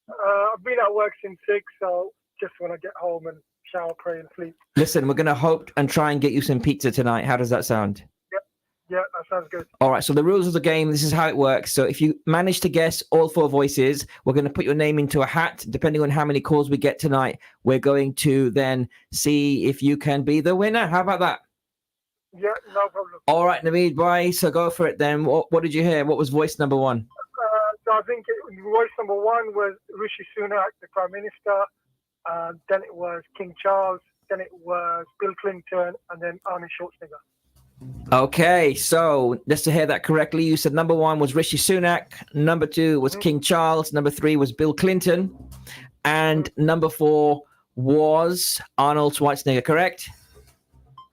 I've been at work since 6, so just when I get home and shower, pray, and sleep. Listen, we're going to hope and try and get you some pizza tonight. How does that sound? Yeah, that sounds good. All right, so the rules of the game, this is how it works. So if you manage to guess all 4 voices, we're going to put your name into a hat. Depending on how many calls we get tonight, we're going to then see if you can be the winner. How about that? Yeah, no problem. All right, Naveed, bye. So go for it then. What did you hear? What was voice number 1? So I think voice number 1 was Rishi Sunak, the Prime Minister. Then it was King Charles. Then it was Bill Clinton. And then Arnold Schwarzenegger. Okay, so just to hear that correctly, you said number 1 was Rishi Sunak, number 2 was King Charles, number 3 was Bill Clinton, and number 4 was Arnold Schwarzenegger, correct?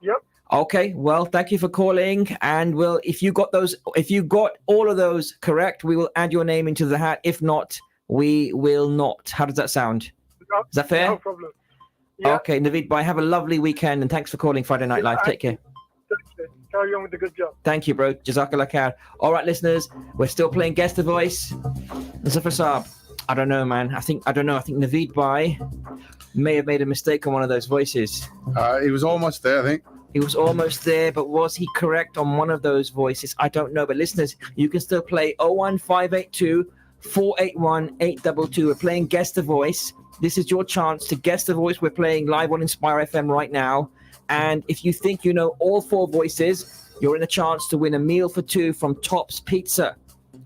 Yep. Okay, well, thank you for calling, and if you got all of those correct, we will add your name into the hat. If not, we will not. How does that sound? No, Is that fair? No problem. Yeah. Okay, Naveed, bye. Have a lovely weekend, and thanks for calling Friday Night Live. Take care. Carry on with the good job. Thank you, bro. Jazakallah khair. All right, listeners, we're still playing Guess the Voice. Zafar Saab, I don't know, man. I think Naveed Bhai may have made a mistake on one of those voices. He was almost there, I think. He was almost there, but was he correct on one of those voices? I don't know. But listeners, you can still play 01582 481-822. We're playing Guess the Voice. This is your chance to guess the voice. We're playing live on Inspire FM right now. And if you think you know all four voices, you're in a chance to win a meal for two from Tops Pizza.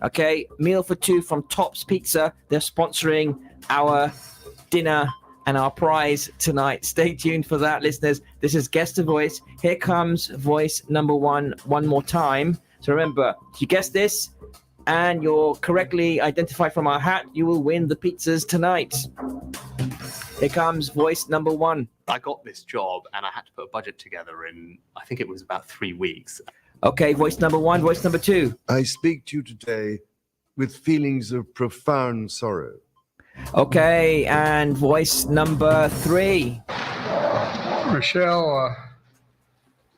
Okay, meal for two from Tops Pizza. They're sponsoring our dinner and our prize tonight. Stay tuned for that, listeners. This is Guess the Voice. Here comes voice number one more time. So remember, if you guess this and you're correctly identified from our hat, you will win the pizzas tonight. Here comes voice number one. I got this job and I had to put a budget together in, I think it was about 3 weeks. Okay, voice number one, voice number two. I speak to you today with feelings of profound sorrow. Okay, and voice number three. Michelle,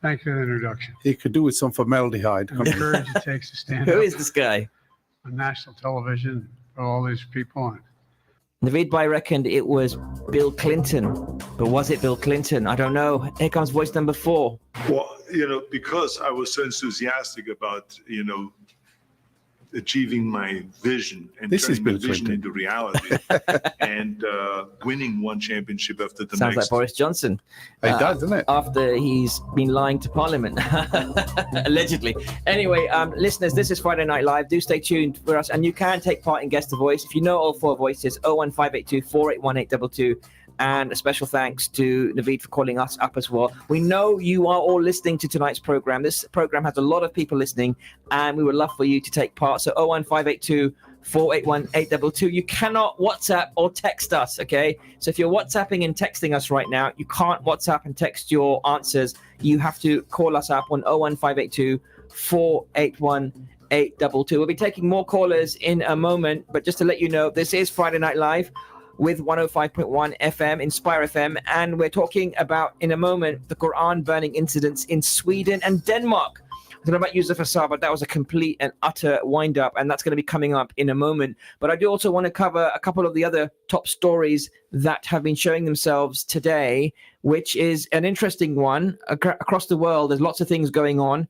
thank you for the introduction. He could do with some formaldehyde. And the courage it takes to stand Who up is this guy? on national television for all these people. And Naveed Bhai reckoned it was Bill Clinton, but was it Bill Clinton? I don't know. Here comes voice number four. Well, because I was so enthusiastic about, achieving my vision and This is turning my Bill vision Clinton. into reality and winning one championship after the Sounds next. like Boris Johnson. It does, doesn't it? After he's been lying to Parliament, allegedly. Anyway, listeners, this is Friday Night Live. Do stay tuned for us, and you can take part in Guess the Voice. If you know all four voices, 01582 481 and a special thanks to Naveed for calling us up as well. We know you are all listening to tonight's program. This program has a lot of people listening, and we would love for you to take part. So 01582 481 822. You cannot WhatsApp or text us, okay? So if you're WhatsApping and texting us right now, you can't WhatsApp and text your answers. You have to call us up on 01582 481 822. We'll be taking more callers in a moment, but just to let you know, this is Friday Night Live with 105.1 FM, Inspire FM, and we're talking about, in a moment, the Quran burning incidents in Sweden and Denmark. I don't know about Yusuf Assar, but that was a complete and utter wind-up, and that's going to be coming up in a moment. But I do also want to cover a couple of the other top stories that have been showing themselves today, which is an interesting one. Across the world, there's lots of things going on.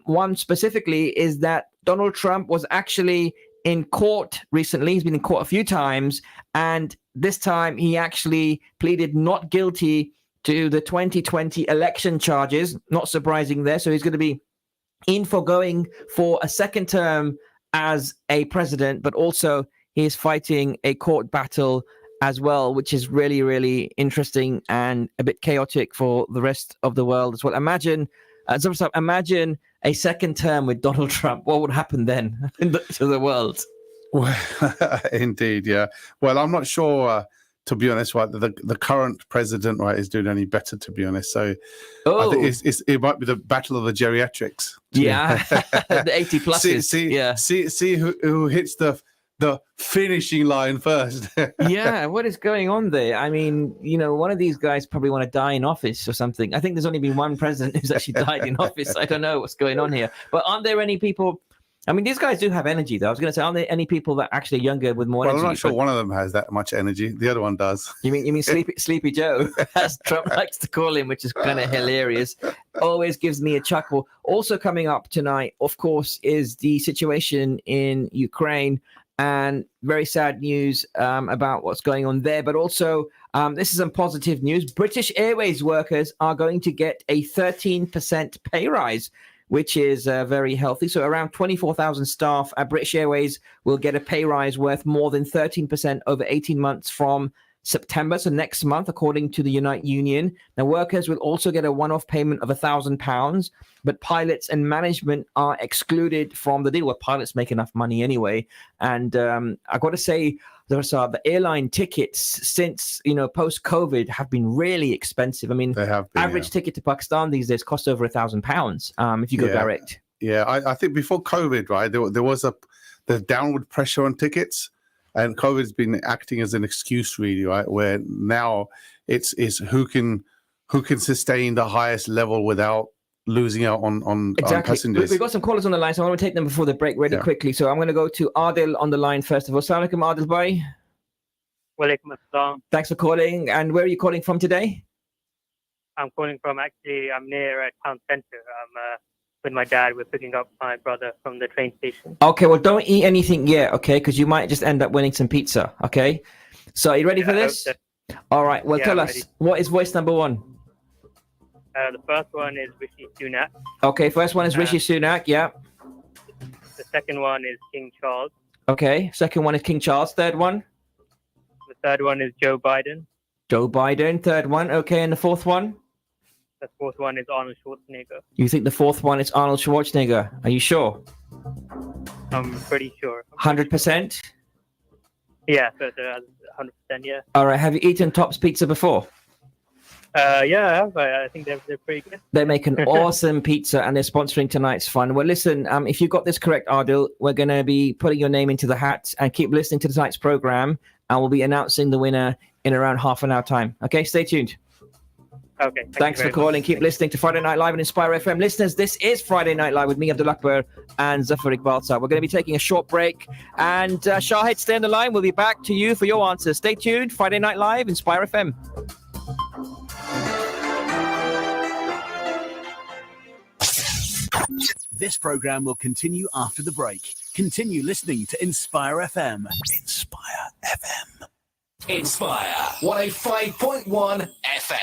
One specifically is that Donald Trump was actually in court recently. He's been in court a few times, and this time he actually pleaded not guilty to the 2020 election charges. Not surprising there. So he's going to be in for going for a second term as a president, but also he is fighting a court battle as well, which is really, really interesting and a bit chaotic for the rest of the world as well. Imagine a second term with Donald Trump. What would happen then to the world? Well, indeed, yeah. Well, I'm not sure, to be honest, right, the current president, right, is doing any better, to be honest. So I think it might be the battle of the geriatrics. Yeah, the 80 pluses. See who hits the finishing line first. Yeah, what is going on there? I mean, one of these guys probably want to die in office or something. I think there's only been one president who's actually died in office. I don't know what's going on here. But aren't there any people? I mean, these guys do have energy, though. I was going to say, aren't there any people that actually are younger with more energy? I'm not sure one of them has that much energy. The other one does. You mean Sleepy Joe, as Trump likes to call him, which is kind of hilarious. Always gives me a chuckle. Also coming up tonight, of course, is the situation in Ukraine. And very sad news about what's going on there. But also, this is some positive news. British Airways workers are going to get a 13% pay rise, which is very healthy. So around 24,000 staff at British Airways will get a pay rise worth more than 13% over 18 months from September, so next month, according to the Unite Union. Now, workers will also get a one-off payment of £1,000, but pilots and management are excluded from the deal. Well, pilots make enough money anyway. And I got to say, the airline tickets since, post-COVID have been really expensive. I mean, average ticket to Pakistan these days costs over £1,000 if you go direct. Yeah, I think before COVID, right, there was the downward pressure on tickets. And COVID's been acting as an excuse, really, right? Where now it's who can sustain the highest level without losing out on passengers. We've got some callers on the line, so I want to take them before the break really quickly. So I'm going to go to Adil on the line first of all. Assalamu alaikum, Adil bhai. Walaikum assalam. Thanks for calling. And where are you calling from today? I'm calling from, I'm near town centre. with my dad. We're picking up my brother from the train station. Okay, well, don't eat anything yet, okay? Because you might just end up winning some pizza, okay? So, are you ready for this? All right, well, Yeah, tell I'm us, ready. what is voice number one? The first one is Rishi Sunak. Okay, first one is Rishi Sunak, yeah. The second one is King Charles. Okay, second one is King Charles. Third one? The third one is Joe Biden. Joe Biden. Third one, okay. And the fourth one? The fourth one is Arnold Schwarzenegger. You think the fourth one is Arnold Schwarzenegger? Are you sure? I'm pretty sure. 100%? Yeah, so 100%, yeah. All right, have you eaten Top's Pizza before? Yeah, I have. I think they're pretty good. They make an awesome pizza and they're sponsoring tonight's fun. Well, listen, if you got this correct, Adil, we're going to be putting your name into the hat and keep listening to tonight's program, and we'll be announcing the winner in around half an hour time. Okay, stay tuned. Okay. Thanks for calling. Keep listening to Friday Night Live on Inspire FM. Listeners, this is Friday Night Live with me, Abdul Akbar, and Zafar Iqbal. We're going to be taking a short break. And Shahid, stay on the line. We'll be back to you for your answers. Stay tuned. Friday Night Live, Inspire FM. This program will continue after the break. Continue listening to Inspire FM. Inspire FM. Inspire 105.1 FM.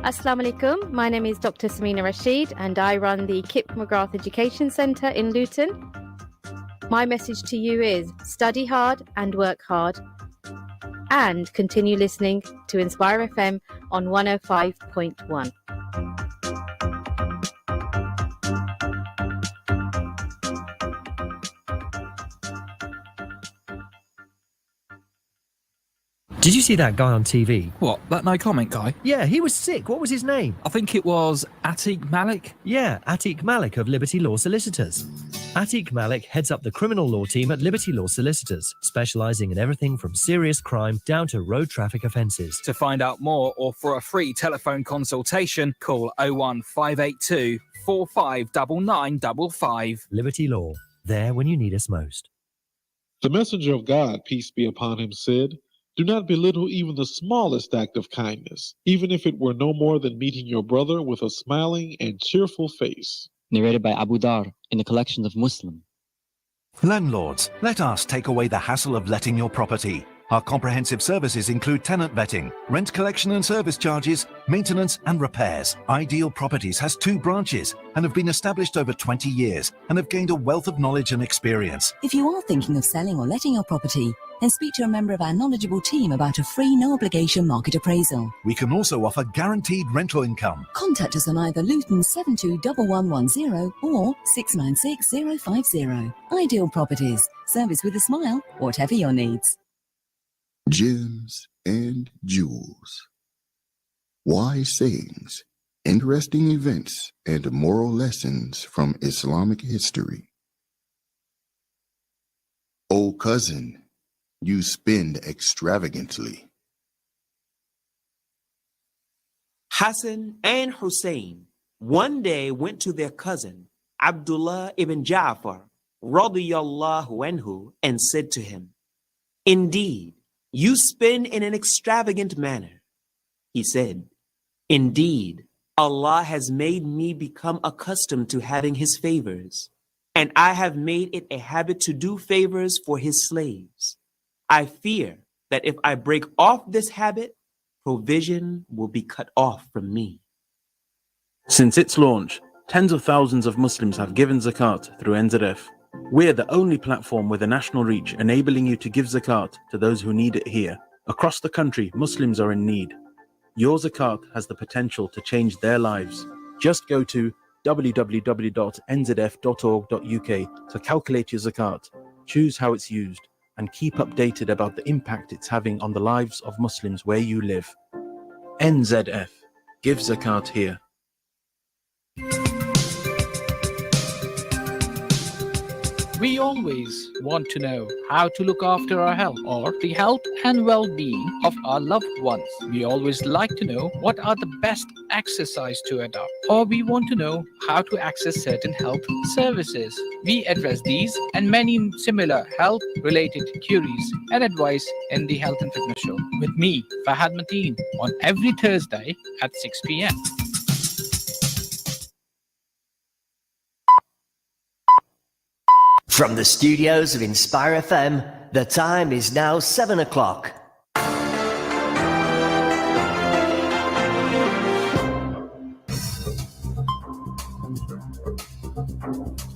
Assalamu alaikum. My name is Dr. Samina Rashid and I run the Kip McGrath Education Centre in Luton. My message to you is study hard and work hard, and continue listening to Inspire FM on 105.1. Did you see that guy on TV? What, that no comment guy? Yeah, he was sick. What was his name? I think it was Atiq Malik. Yeah, Atiq Malik of Liberty Law Solicitors. Atiq Malik heads up the criminal law team at Liberty Law Solicitors, specialising in everything from serious crime down to road traffic offences. To find out more or for a free telephone consultation, call 01582 459955. Liberty Law, there when you need us most. The messenger of God, peace be upon him, said, "Do not belittle even the smallest act of kindness, even if it were no more than meeting your brother with a smiling and cheerful face." Narrated by Abu Dar in the collection of Muslim. Landlords, let us take away the hassle of letting your property. Our comprehensive services include tenant vetting, rent collection and service charges, maintenance and repairs. Ideal Properties has 2 branches and have been established over 20 years and have gained a wealth of knowledge and experience. If you are thinking of selling or letting your property, then speak to a member of our knowledgeable team about a free, no-obligation market appraisal. We can also offer guaranteed rental income. Contact us on either Luton 721110 or 696050. Ideal Properties. Service with a smile, whatever your needs. Gems and jewels. Wise sayings, interesting events, and moral lessons from Islamic history. O cousin, you spend extravagantly. Hassan and Hussein one day went to their cousin, Abdullah ibn Ja'far, radiyallahu anhu, and said to him, "Indeed, you spend in an extravagant manner." He said, "Indeed, Allah has made me become accustomed to having His favors, and I have made it a habit to do favors for His slaves. I fear that if I break off this habit, provision will be cut off from me." Since its launch, tens of thousands of Muslims have given zakat through NZF. We're the only platform with a national reach enabling you to give zakat to those who need it here. Across the country, Muslims are in need. Your zakat has the potential to change their lives. Just go to www.nzf.org.uk to calculate your zakat, choose how it's used, and keep updated about the impact it's having on the lives of Muslims where you live. NZF. Give zakat here. We always want to know how to look after our health or the health and well-being of our loved ones. We always like to know what are the best exercise to adopt, or we want to know how to access certain health services. We address these and many similar health-related queries and advice in the Health and Fitness Show with me, Fahad Mateen, on every Thursday at 6 p.m. From the studios of Inspire FM, the time is now 7 o'clock.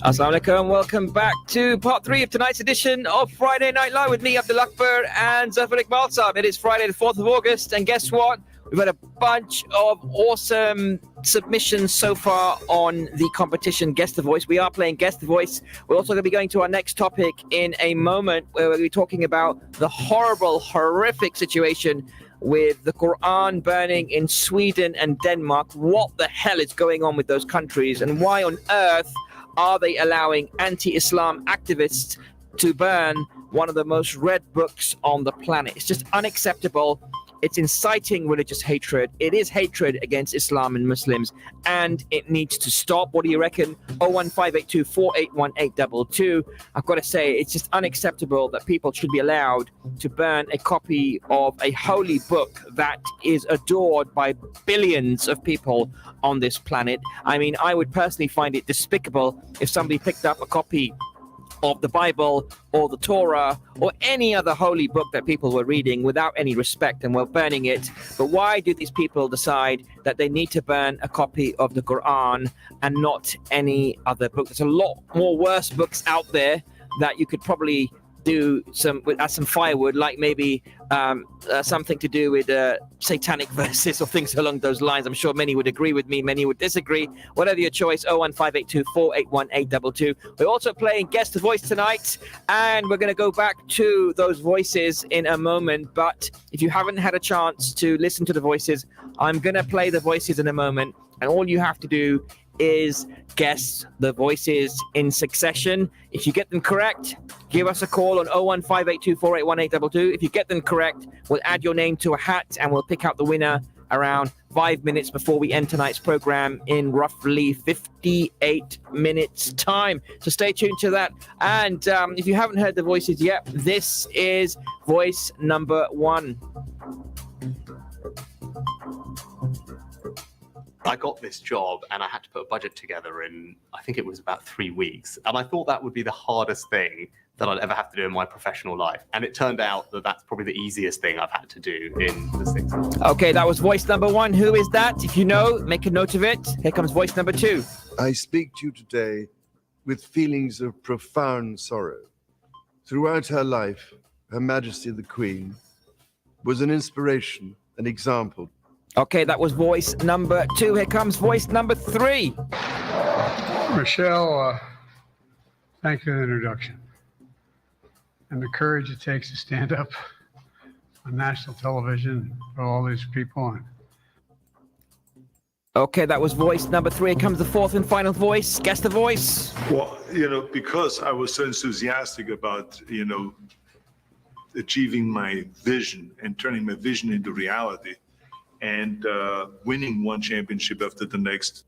Assalamu alaikum, welcome back to part 3 of tonight's edition of Friday Night Live with me, Abdul Akbar, and Zafar Iqbal Saab. It is Friday the 4th of August, and guess what? We've had a bunch of awesome submissions so far on the competition Guess the Voice. We are playing Guess the Voice. We're also going to be going to our next topic in a moment, where we'll be talking about the horrible, horrific situation with the Quran burning in Sweden and Denmark. What the hell is going on with those countries, and why on earth are they allowing anti-Islam activists to burn one of the most read books on the planet? It's just unacceptable. It's inciting religious hatred. It is hatred against Islam and Muslims, and it needs to stop. What do you reckon? 01582481822. I've got to say, it's just unacceptable that people should be allowed to burn a copy of a holy book that is adored by billions of people on this planet. I mean, I would personally find it despicable if somebody picked up a copy of the Bible or the Torah or any other holy book that people were reading without any respect and were burning it. But why do these people decide that they need to burn a copy of the Quran and not any other book? There's a lot more worse books out there that you could probably do some firewood, like maybe something to do with satanic verses or things along those lines. I'm sure many would agree with me, many would disagree. Whatever your choice, 01582481822. We're also playing Guess the Voice tonight, and we're going to go back to those voices in a moment. But if you haven't had a chance to listen to the voices, I'm going to play the voices in a moment, and all you have to do is guess the voices in succession. If you get them correct, give us a call on 01582481822. If you get them correct, we'll add your name to a hat and we'll pick out the winner around 5 minutes before we end tonight's program in roughly 58 minutes time. So stay tuned to that. And if you haven't heard the voices yet, this is voice number 1. I got this job and I had to put a budget together in, I think it was about 3 weeks. And I thought that would be the hardest thing that I'd ever have to do in my professional life. And it turned out that that's probably the easiest thing I've had to do in the 6 months. Okay, that was voice number 1. Who is that? If you know, make a note of it. Here comes voice number 2. I speak to you today with feelings of profound sorrow. Throughout her life, Her Majesty the Queen was an inspiration, an example. Okay, that was voice number 2. Here comes voice number 3. Michelle, thank you for the introduction and the courage it takes to stand up on national television for all these people. Okay, that was voice number 3. Here comes the 4th and final voice. Guess the voice. Well, because I was so enthusiastic about, achieving my vision and turning my vision into reality, and winning one championship after the next.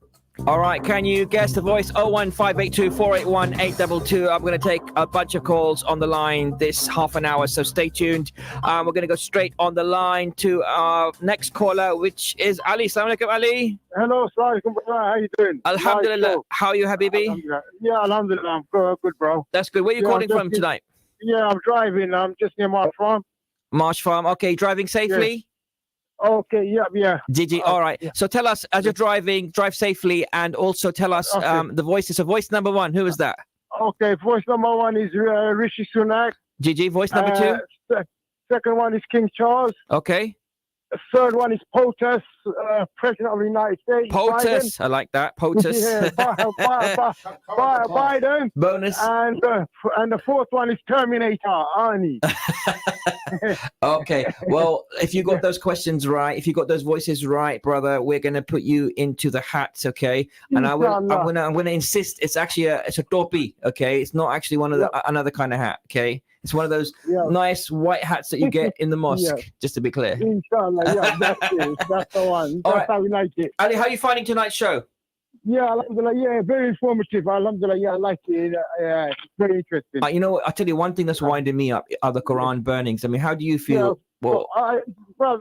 All right, can you guess the voice? 01582481822. I'm going to take a bunch of calls on the line this half an hour, so stay tuned. We're going to go straight on the line to our next caller, which is Ali. Assalamu alaikum, Ali. Hello, assalamu alaikum, brother. How you doing? Alhamdulillah. Nice. How are you, Habibi? Alhamdulillah. Yeah, alhamdulillah. I'm good, bro. That's good. Where are you calling from tonight? Yeah, I'm driving. I'm just near my farm. Marsh Farm. Okay, driving safely? Yeah. Okay, yeah. Gigi, all right. Yeah. So tell us, as you're driving, drive safely, and also tell us the voices. So voice number 1, who is that? Okay, voice number 1 is Rishi Sunak. Gigi, voice number 2? Second one is King Charles. Okay. Third one is POTUS, President of the United States. POTUS, I like that. POTUS. Yeah, Biden. Bonus. And the fourth one is Terminator, Arnie. Okay. Well, if you got those questions right, if you got those voices right, brother, we're gonna put you into the hats, okay? And I'm gonna insist it's actually it's a topi, okay? It's not actually one of the another kind of hat, okay? It's one of those nice white hats that you get in the mosque, just to be clear. Inshallah, yeah, that's it. That's the one. That's how we like it. Ali, how are you finding tonight's show? Yeah, alhamdulillah, yeah, very informative. Alhamdulillah, yeah, I like it. Yeah, it's very interesting. You know, I tell you one thing that's winding me up are the Quran burnings. I mean, how do you feel? Well,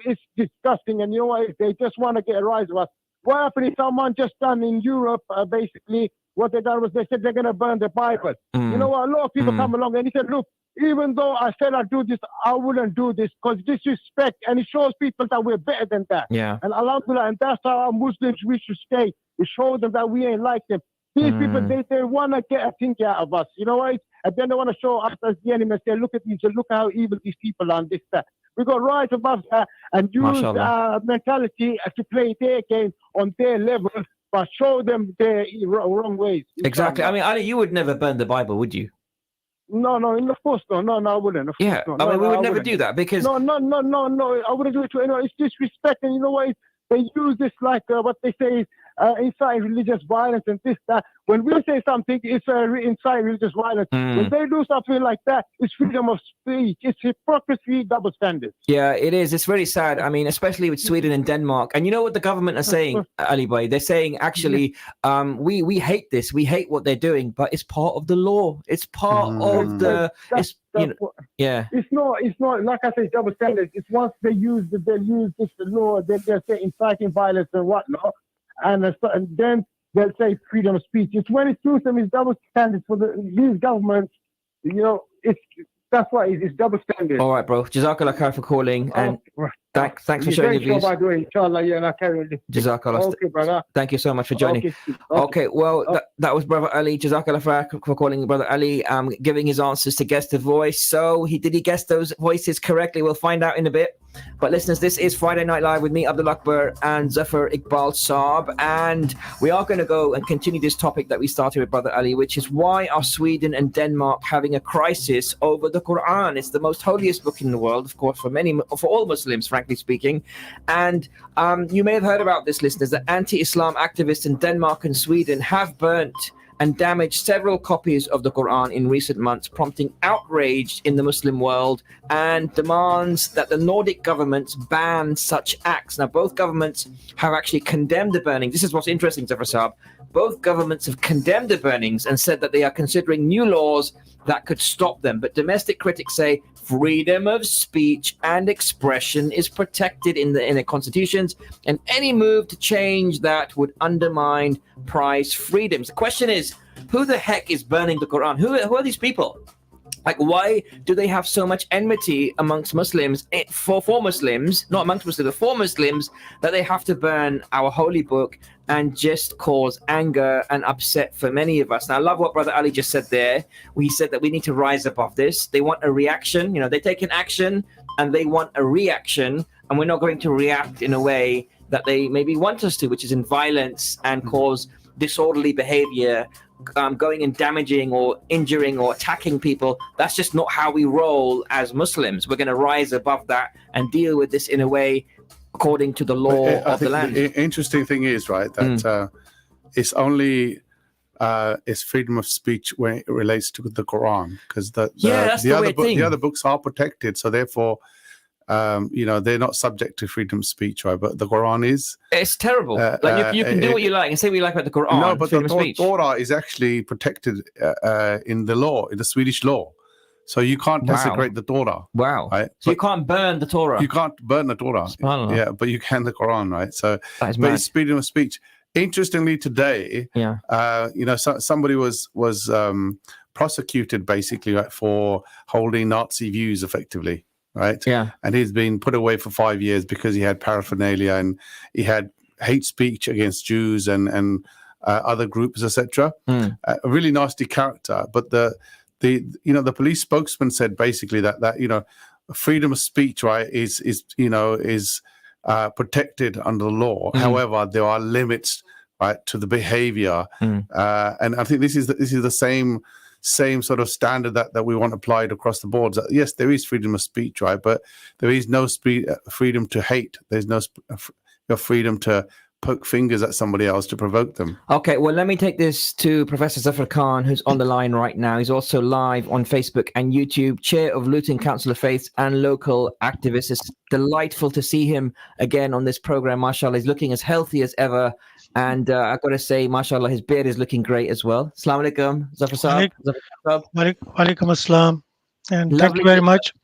it's disgusting, and you know what? They just want to get a rise of us. What happened is someone just done in Europe, basically, what they done was they said they're going to burn the Bible. You know what? A lot of people come along and he said, look, even though I said I'd do this, I wouldn't do this because disrespect, and it shows people that we're better than that. Yeah. And alhamdulillah, and that's how our Muslims we should stay. We show them that we ain't like them. These people, they want to get a thing out of us. You know what? And then they want to show us as the enemy and say, look at these, look how evil these people are and this, that. We got right above that and use mentality to play their game on their level, but show them their wrong ways. Exactly. I mean, Ali, you would never burn the Bible, would you? No, of course not. No, I wouldn't. Of yeah, course not. No, I mean, we would never wouldn't. do that because... No, I wouldn't do it to anyone. It's disrespect, and you know what? They use this like what they say is inciting religious violence and this, that. When we say something, it's inciting religious violence. When they do something like that, it's freedom of speech. It's hypocrisy, double standards. Yeah, it is. It's very sad. I mean, especially with Sweden and Denmark. And you know what the government are saying, Ali Bhai? They're saying, actually, we hate this. We hate what they're doing, but it's part of the law. It's part of the... It's not like I say, double standards. It's once they use this law, they'll say inciting violence and whatnot, and then they'll say freedom of speech. It's when it's true, it's double standards for these governments. You know, that's why it's double standards. All right, bro. Jazakallah khair for calling, and thanks for sharing your views. By the way, inshallah, yeah, and I carry on. Jazakallah. Okay, brother. Thank you so much for joining. Okay, well, that was Brother Ali. Jazakallah khair for calling Brother Ali, giving his answers to guess the voice. So he guess those voices correctly? We'll find out in a bit. But listeners, this is Friday Night Live with me, Abdul Akbar, and Zafar Iqbal Saab, and we are going to go and continue this topic that we started with Brother Ali, which is why are Sweden and Denmark having a crisis over the Quran? It's the most holiest book in the world, of course, for all Muslims, frankly speaking. And you may have heard about this, listeners, that anti-Islam activists in Denmark and Sweden have burnt and damaged several copies of the Quran in recent months, prompting outrage in the Muslim world and demands that the Nordic governments ban such acts. Now, both governments have actually condemned the burning. This is what's interesting, Zafar Saab. Both governments have condemned the burnings and said that they are considering new laws that could stop them. But domestic critics say freedom of speech and expression is protected in the constitutions, and any move to change that would undermine prize freedoms. The question is, who the heck is burning the Quran? Who are these people? Like, why do they have so much enmity amongst Muslims, for Muslims, not amongst Muslims, but for Muslims, that they have to burn our holy book and just cause anger and upset for many of us? Now, I love what Brother Ali just said there. He said that we need to rise above this. They want a reaction. You know, they take an action and they want a reaction, and we're not going to react in a way that they maybe want us to, which is in violence and cause disorderly behavior, going and damaging or injuring or attacking people. That's just not how we roll as Muslims. We're going to rise above that and deal with this in a way according to the law of the land. The interesting thing is, right, that it's only it's freedom of speech when it relates to the Quran, because the other books are protected, so therefore they're not subject to freedom of speach, right? But the Quran is. It's terrible. You can do what you like and say what you like about the Quran. No, but the Torah is actually protected in the law, in the Swedish law. So you can't desecrate the Torah. Wow. Right? So you can't burn the Torah. You can't burn the Torah. Yeah, but you can the Quran, right? So it's freedom of speech. Interestingly, today, somebody was prosecuted basically, right, for holding Nazi views effectively. Right. Yeah. And he's been put away for 5 years because he had paraphernalia and he had hate speech against Jews and other groups, etc. A really nasty character. But the police spokesman said basically that freedom of speech, right, is protected under the law. However, there are limits, right, to the behavior, and I think this is the same sort of standard that we want applied across the board. Yes, there is freedom of speech, right, but there is no freedom to hate. There's no freedom to poke fingers at somebody else to provoke them. Okay, well, let me take this to Professor Zafar Khan, who's on the line right now. He's also live on Facebook and YouTube, chair of Luton Council of Faith and local activist. It's delightful to see him again on this program. MashaAllah, he's looking as healthy as ever. And I've got to say, MashaAllah, his beard is looking great as well. Assalamu alaikum, Zafar Saab. Walaikum assalam. And Lovely thank you very much.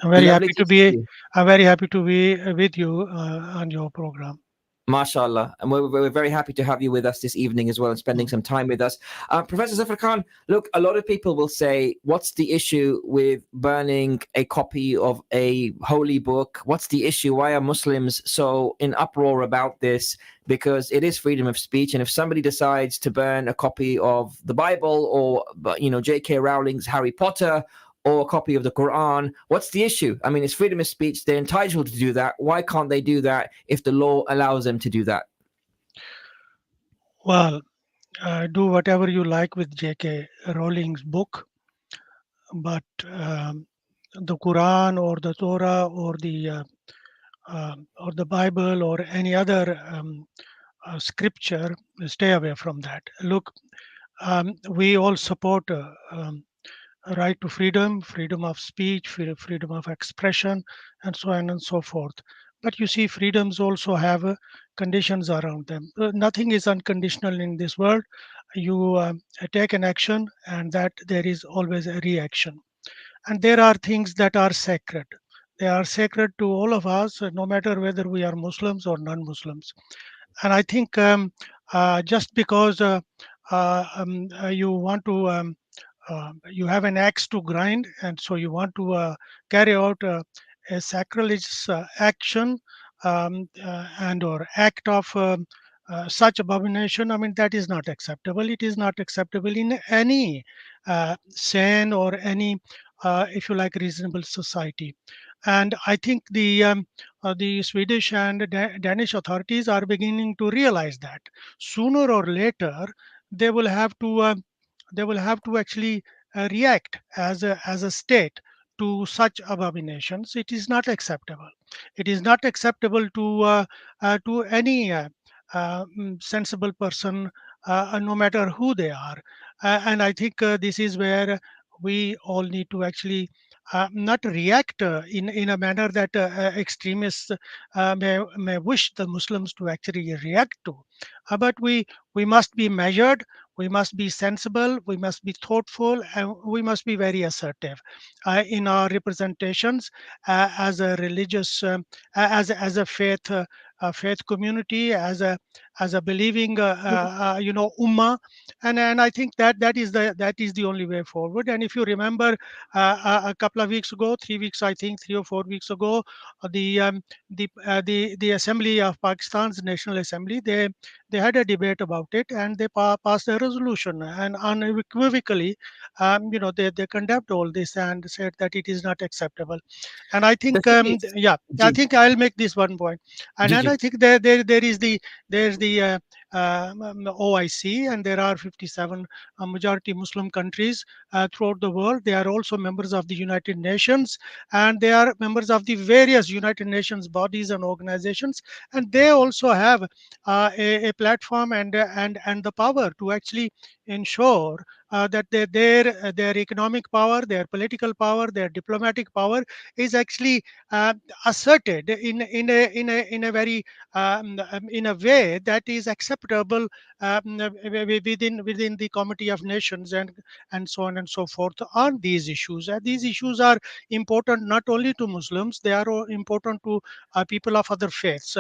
I'm very Lovely happy to be. I'm very happy to be with you on your program. MashaAllah. And we're very happy to have you with us this evening as well and spending some time with us. Professor Zafar Khan, look, a lot of people will say, what's the issue with burning a copy of a holy book? What's the issue? Why are Muslims so in uproar about this? Because it is freedom of speech. And if somebody decides to burn a copy of the Bible or, J.K. Rowling's Harry Potter, or a copy of the Quran, what's the issue? I mean, it's freedom of speech. They're entitled to do that. Why can't they do that if the law allows them to do that? Well, do whatever you like with J.K. Rowling's book, but the Quran or the Torah or the Bible or any other scripture, stay away from that. Look, we all support right to freedom of speech, freedom of expression, and so on and so forth. But you see, freedoms also have conditions around them. Nothing is unconditional in this world. You take an action, and that there is always a reaction. And there are things that are sacred. They are sacred to all of us, no matter whether we are Muslims or non-Muslims. And I think just because you want to you have an axe to grind, and so you want to carry out a sacrilegious action and or act of such abomination. I mean, that is not acceptable. It is not acceptable in any sane or any, if you like, reasonable society. And I think the Swedish and Danish authorities are beginning to realize that sooner or later they will have to actually react as a state to such abominations. It is not acceptable. It is not acceptable to any sensible person, no matter who they are. And I think this is where we all need to actually not react in a manner that extremists may wish the Muslims to actually react to. But we must be measured, we must be sensible, we must be thoughtful, and we must be very assertive in our representations as a religious, as a faith community, as a believing ummah, and I think that is the only way forward. And if you remember, a couple of weeks ago, 3 weeks, I think 3 or 4 weeks ago, the Assembly of Pakistan's National Assembly, they had a debate about it, and they passed a resolution, and unequivocally, they condemned all this and said that it is not acceptable. And I think, I think I'll make this one point, and then I think there is there's the OIC, and there are 57 majority Muslim countries throughout the world. They are also members of the United Nations, and they are members of the various United Nations bodies and organizations, and they also have a platform and the power to actually ensure that their economic power, their political power, their diplomatic power is actually asserted in a very in a way that is acceptable within the Committee of Nations and so on and so forth on these issues. These issues are important not only to Muslims; they are important to people of other faiths,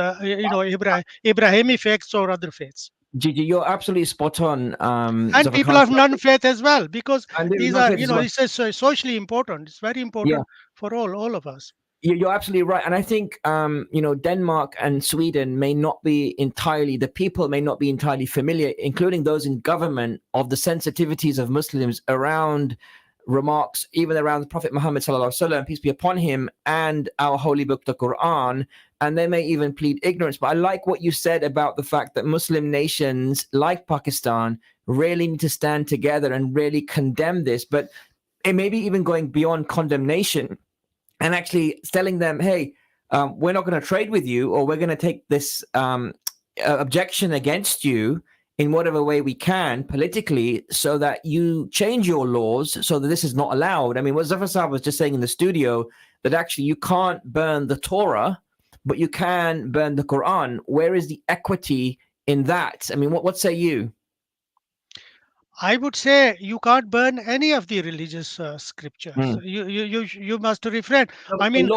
Abrahamic faiths or other faiths. Gigi, you're absolutely spot on. And people of non-faith as well, because these are, it's socially important. It's very important for all of us. You're absolutely right. And I think, Denmark and Sweden may not be entirely, the people may not be entirely familiar, including those in government, of the sensitivities of Muslims around remarks, even around the Prophet Muhammad sallallahu alaihi wasallam, peace be upon him, and our holy book, the Quran. and they may even plead ignorance. But I like what you said about the fact that Muslim nations like Pakistan really need to stand together and really condemn this. But it may be even going beyond condemnation and actually telling them, hey, we're not going to trade with you, or we're going to take this objection against you in whatever way we can politically, so that you change your laws so that this is not allowed. I mean, what Zafar Saab was just saying in the studio, that actually you can't burn the Torah, but you can burn the Quran. Where is the equity in that? I mean, what say you? I would say you can't burn any of the religious scriptures. You must refrain. I mean,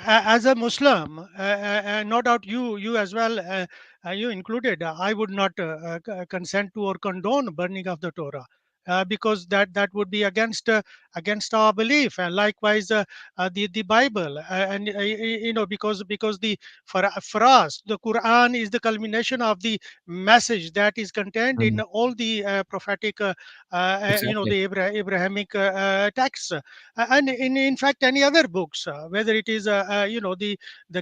as a Muslim, no doubt you as well, you included. I would not consent to or condone burning of the Torah. Because that would be against our belief, and likewise the Bible, and because for us the Quran is the culmination of the message that is contained in all the prophetic, the Abrahamic texts, and in fact any other books, whether it is the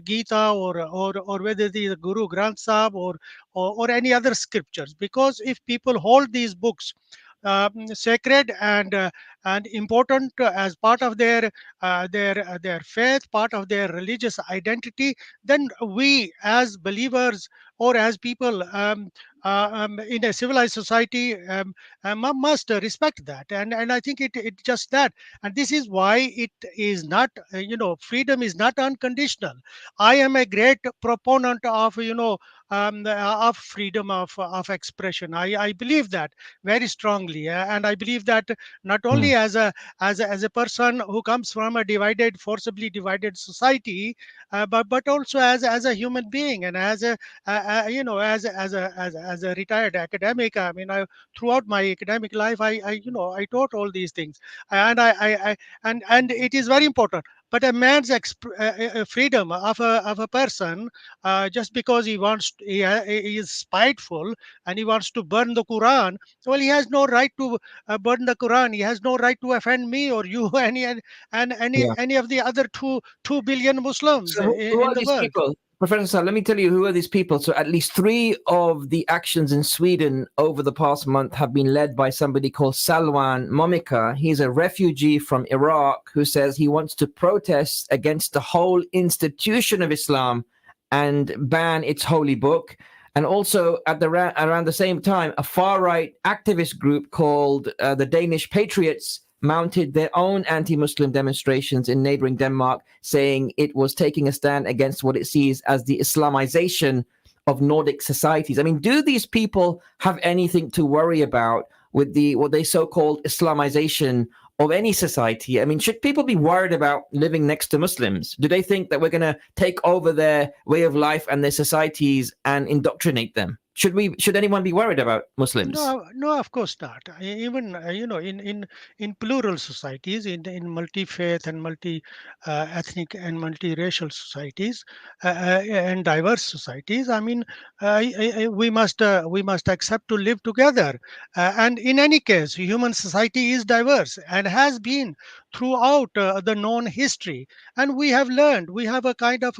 Gita or whether it is the Guru Granth Sahib or any other scriptures. Because if people hold these books sacred and important as part of their faith, part of their religious identity, then we as believers or as people in a civilized society must respect that, and I think it just that. And this is why it is not, freedom is not unconditional. I am a great proponent of of freedom of expression. I believe that very strongly, and I believe that not only as a person who comes from a forcibly divided society, but also as a human being, and as a as a retired academic. I mean, throughout my academic life, I taught all these things, and and it is very important. But a man's freedom of a person, just because he is spiteful and he wants to burn the Quran, well, he has no right to burn the Quran. He has no right to offend me or you, any of the other 2 billion Muslims So who in are the these world. people? Professor Sal, let me tell you who are these people. So at least 3 of the actions in Sweden over the past month have been led by somebody called Salwan Momika. He's a refugee from Iraq who says he wants to protest against the whole institution of Islam and ban its holy book. And also around the same time, a far-right activist group called the Danish Patriots mounted their own anti-Muslim demonstrations in neighboring Denmark, saying it was taking a stand against what it sees as the Islamization of Nordic societies. I mean, do these people have anything to worry about with what they so-called Islamization of any society? I mean, should people be worried about living next to Muslims? Do they think that we're going to take over their way of life and their societies and indoctrinate them? Should anyone be worried about Muslims? No, of course not. Even in plural societies, in multi-faith and multi-ethnic and multiracial societies, and diverse societies, I mean, we must accept to live together. And in any case, human society is diverse and has been throughout the known history. And we have learned. We have a kind of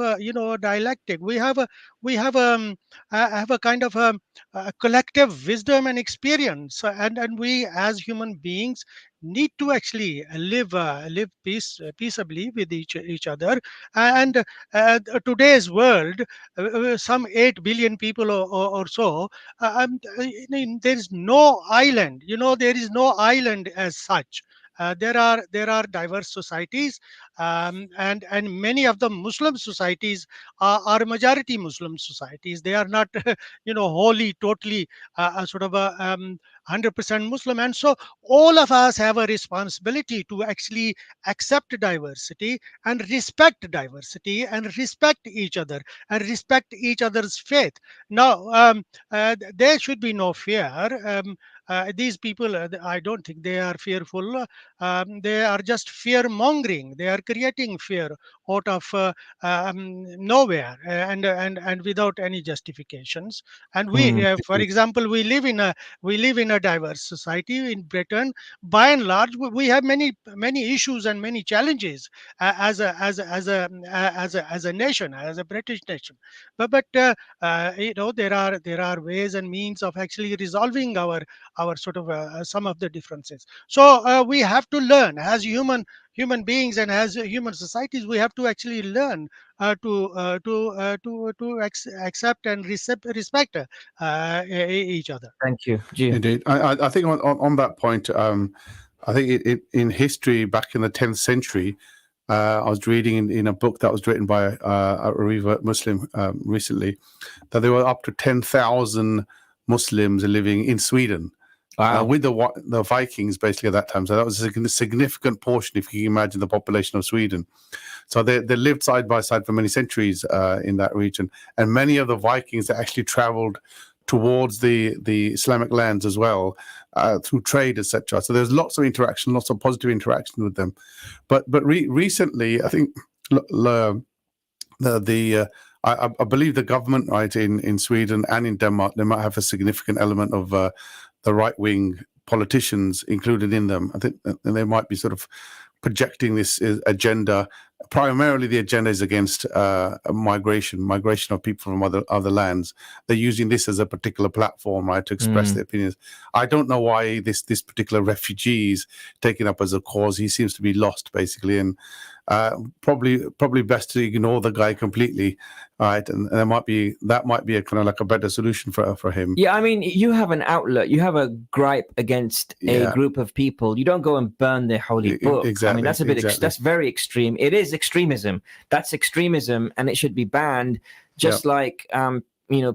dialectic. We have a kind of collective wisdom and experience, and we as human beings need to actually live peaceably with each other. And today's world, some 8 billion people or so, there is no island, there is no island as such. There are diverse societies, and many of the Muslim societies are majority Muslim societies. They are not wholly, totally, sort of a 100% Muslim. And so all of us have a responsibility to actually accept diversity and respect diversity and respect each other and respect each other's faith. Now, there should be no fear. These people, I don't think they are fearful. they are just fear mongering. They are creating fear out of nowhere, and without any justifications. And we, for example, we live in a diverse society in Britain. By and large, we have many issues and many challenges as a nation, as a British nation. But there are ways and means of actually resolving our sort of some of the differences. So we have to learn as human beings, and as human societies, we have to actually learn to accept and respect each other. Thank you. Indeed. I think on that point, I think in history, back in the 10th century, I was reading in a book that was written by a Uyghur Muslim recently, that there were up to 10,000 Muslims living in Sweden. Wow. With the Vikings basically at that time. So that was a significant portion, if you can imagine, the population of Sweden. So they lived side by side for many centuries in that region. And many of the Vikings actually traveled towards the Islamic lands as well, through trade, etc. So there's lots of interaction, lots of positive interaction with them. But recently, I think I believe the government, right, in Sweden and in Denmark, they might have a significant element of the right-wing politicians included in them. I think they might be sort of projecting this agenda. Primarily, the agenda is against migration of people from other lands. They're using this as a particular platform, right, to express their opinions. I don't know why this particular refugee is taken up as a cause. He seems to be lost, basically, and probably best to ignore the guy completely, right? And that might be a kind of like a better solution for him. Yeah, I mean, you have an outlet, you have a gripe against a group of people. You don't go and burn their holy book. Exactly. I mean, that's a bit that's very extreme. It is extremism. That's extremism, and it should be banned. Just like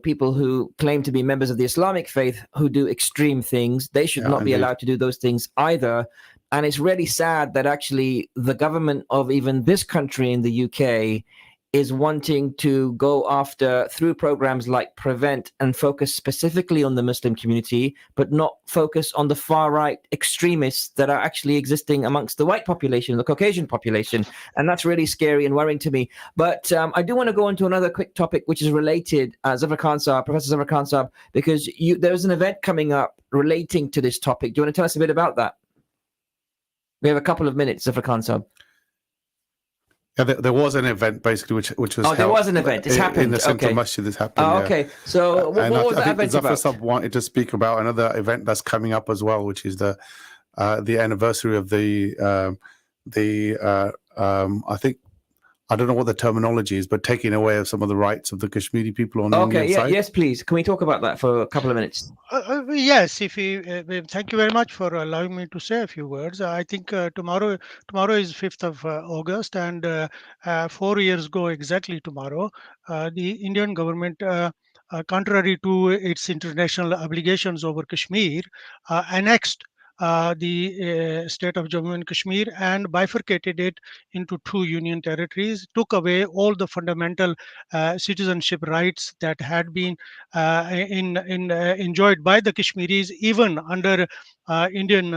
people who claim to be members of the Islamic faith who do extreme things, they should not be allowed to do those things either. And it's really sad that actually the government of even this country in the UK is wanting to go after, through programs like Prevent, and focus specifically on the Muslim community, but not focus on the far-right extremists that are actually existing amongst the white population, the Caucasian population. And that's really scary and worrying to me. But I do want to go into another quick topic, which is related, Professor Zafar Khan, because there's an event coming up relating to this topic. Do you want to tell us a bit about that? We have a couple of minutes, Zafar Khan. Yeah, there was an event basically which was. Oh, there was an event. It's happened in the Central Masjid. This happened. Oh, okay. So what was that event about? Zafar wanted to speak about another event that's coming up as well, which is the anniversary of I think, I don't know what the terminology is, but taking away of some of the rights of the Kashmiri people on the Indian side. Yes, please. Can we talk about that for a couple of minutes? Yes, if you thank you very much for allowing me to say a few words. I think tomorrow is 5th of August, and 4 years ago exactly tomorrow, the Indian government, contrary to its international obligations over Kashmir, annexed the state of Jammu and Kashmir and bifurcated it into 2 union territories, took away all the fundamental citizenship rights that had been enjoyed by the Kashmiris even under Indian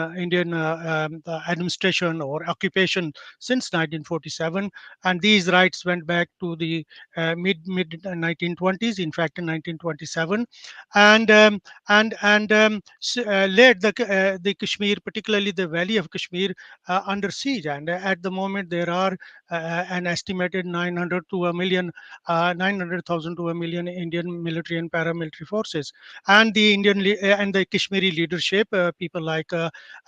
administration or occupation since 1947, and these rights went back to the mid 1920s. In fact, in 1927, and laid the Kashmir, particularly the Valley of Kashmir, under siege. And at the moment, there are an estimated 900,000 to 1 million Indian military and paramilitary forces. And the the Kashmiri leadership, people like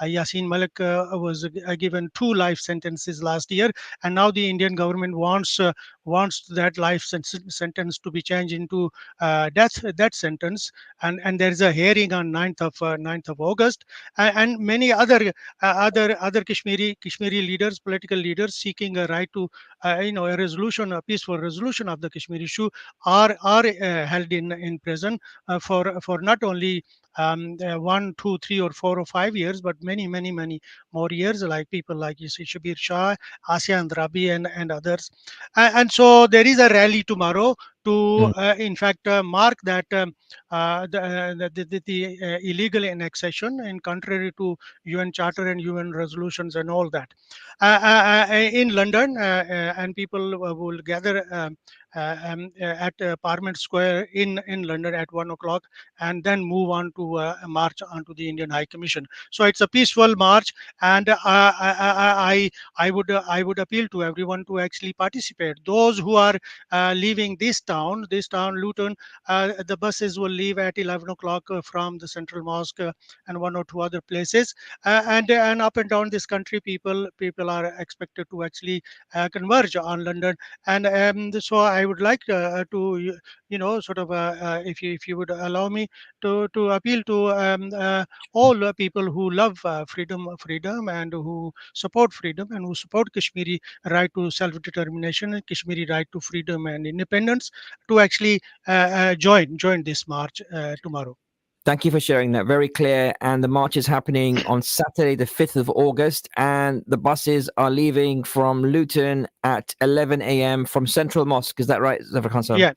Yasin Malik was given 2 life sentences last year, and now the Indian government wants that life sentence to be changed into death sentence. And there is a hearing on 9th of August, and many other Kashmiri leaders, political leaders, seeking a right to a peaceful resolution of the Kashmir issue, are held in prison for not only 1, 2, 3, or 4 or 5 years, but many more years, like people like you see Shabir Shah, Asya Andrabi, and others. And so there is a rally tomorrow to in fact mark that the illegal annexation, in contrary to UN Charter and UN resolutions and all that, in London, and people will gather at Parliament Square in London at 1 o'clock, and then move on to a march onto the Indian High Commission. So it's a peaceful march, and I would appeal to everyone to actually participate. Those who are leaving this town, Luton, the buses will leave at 11 o'clock from the Central Mosque and one or two other places, and up and down this country, people are expected to actually converge on London. And so I would like to sort of if you would allow me to appeal to all people who love freedom, and who support freedom, and who support Kashmiri right to self-determination, and Kashmiri right to freedom and independence, to actually join this march tomorrow. Thank you for sharing that. Very clear. And the march is happening on Saturday, the 5th of August. And the buses are leaving from Luton at 11 a.m. from Central Mosque. Is that right, Zafar Khan? Yeah.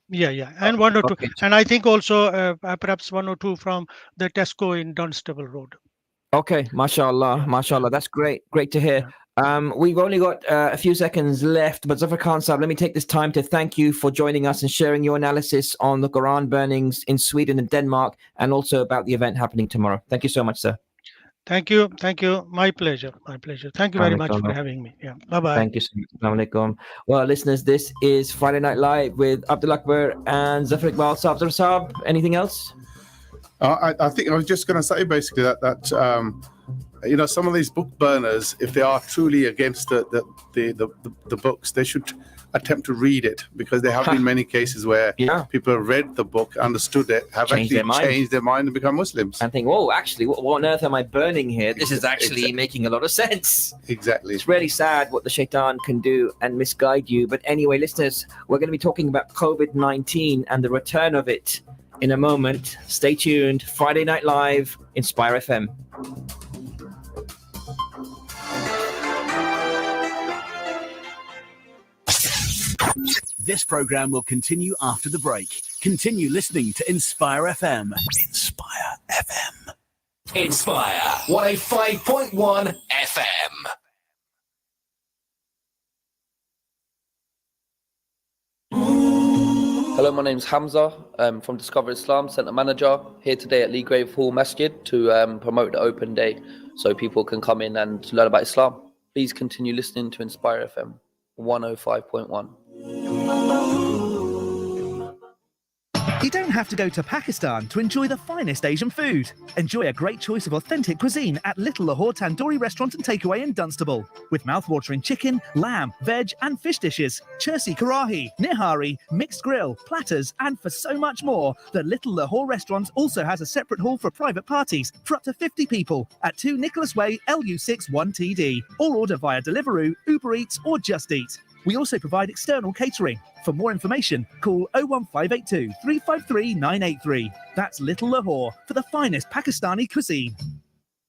And one or two. And I think also perhaps one or two from the Tesco in Dunstable Road. Okay. MashaAllah. MashaAllah. That's great. Great to hear. We've only got a few seconds left, but Zafar Khan Sahib, let me take this time to thank you for joining us and sharing your analysis on the Quran burnings in Sweden and Denmark, and also about the event happening tomorrow. Thank you so much, sir. Thank you. My pleasure. Thank you very much for having me. Yeah. Bye-bye. Thank you so much. Assalamu alaikum. Well, listeners, this is Friday Night Live with Abdul Akbar and Zafar Iqbal Saab. Zafar Saab, anything else? I think I was just going to say basically that some of these book burners, if they are truly against the books, they should attempt to read it, because there have been many cases where people have read the book, understood it, have changed their mind and become Muslims. And think, oh, actually, what on earth am I burning here? This is actually making a lot of sense. Exactly. It's really sad what the shaitan can do and misguide you. But anyway, listeners, we're going to be talking about COVID-19 and the return of it in a moment. Stay tuned. Friday Night Live, Inspire FM. This program will continue after the break. Continue listening to Inspire FM. Inspire FM. Inspire 105.1 FM. Hello, my name's Hamza. I'm from Discover Islam, Centre Manager, here today at Lee Grave Hall Masjid to promote the open day so people can come in and learn about Islam. Please continue listening to Inspire FM 105.1. You don't have to go to Pakistan to enjoy the finest Asian food. Enjoy a great choice of authentic cuisine at Little Lahore Tandoori Restaurant and Takeaway in Dunstable. With mouth-watering chicken, lamb, veg and fish dishes, Chursi Karahi, Nihari, mixed grill, platters and for so much more, the Little Lahore Restaurant also has a separate hall for private parties for up to 50 people at 2 Nicholas Way, LU6 1TD. Or order via Deliveroo, Uber Eats or Just Eat. We also provide external catering. For more information, call 01582 353 983. That's Little Lahore for the finest Pakistani cuisine.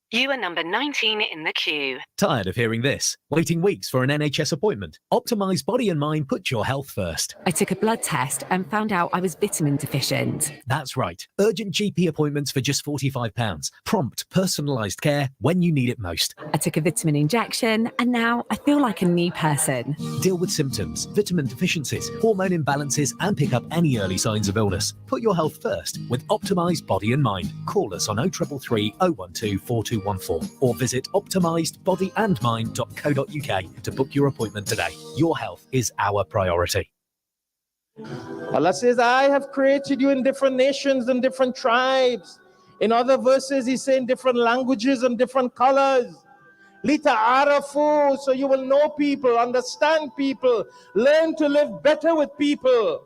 You are number 19 in the queue. Tired of hearing this? Waiting weeks for an NHS appointment? Optimise Body and Mind puts your health first. I took a blood test and found out I was vitamin deficient. That's right. Urgent GP appointments for just £45. Prompt, personalised care when you need it most. I took a vitamin injection and now I feel like a new person. Deal with symptoms, vitamin deficiencies, hormone imbalances and pick up any early signs of illness. Put your health first with Optimise Body and Mind. Call us on 0333 012 4214 or visit optimisedbodyandmind.co.uk to book your appointment today. Your health is our priority. Allah says, I have created you in different nations and different tribes. In other verses, he's saying different languages and different colors. Lita'arafu, so you will know people, understand people, learn to live better with people.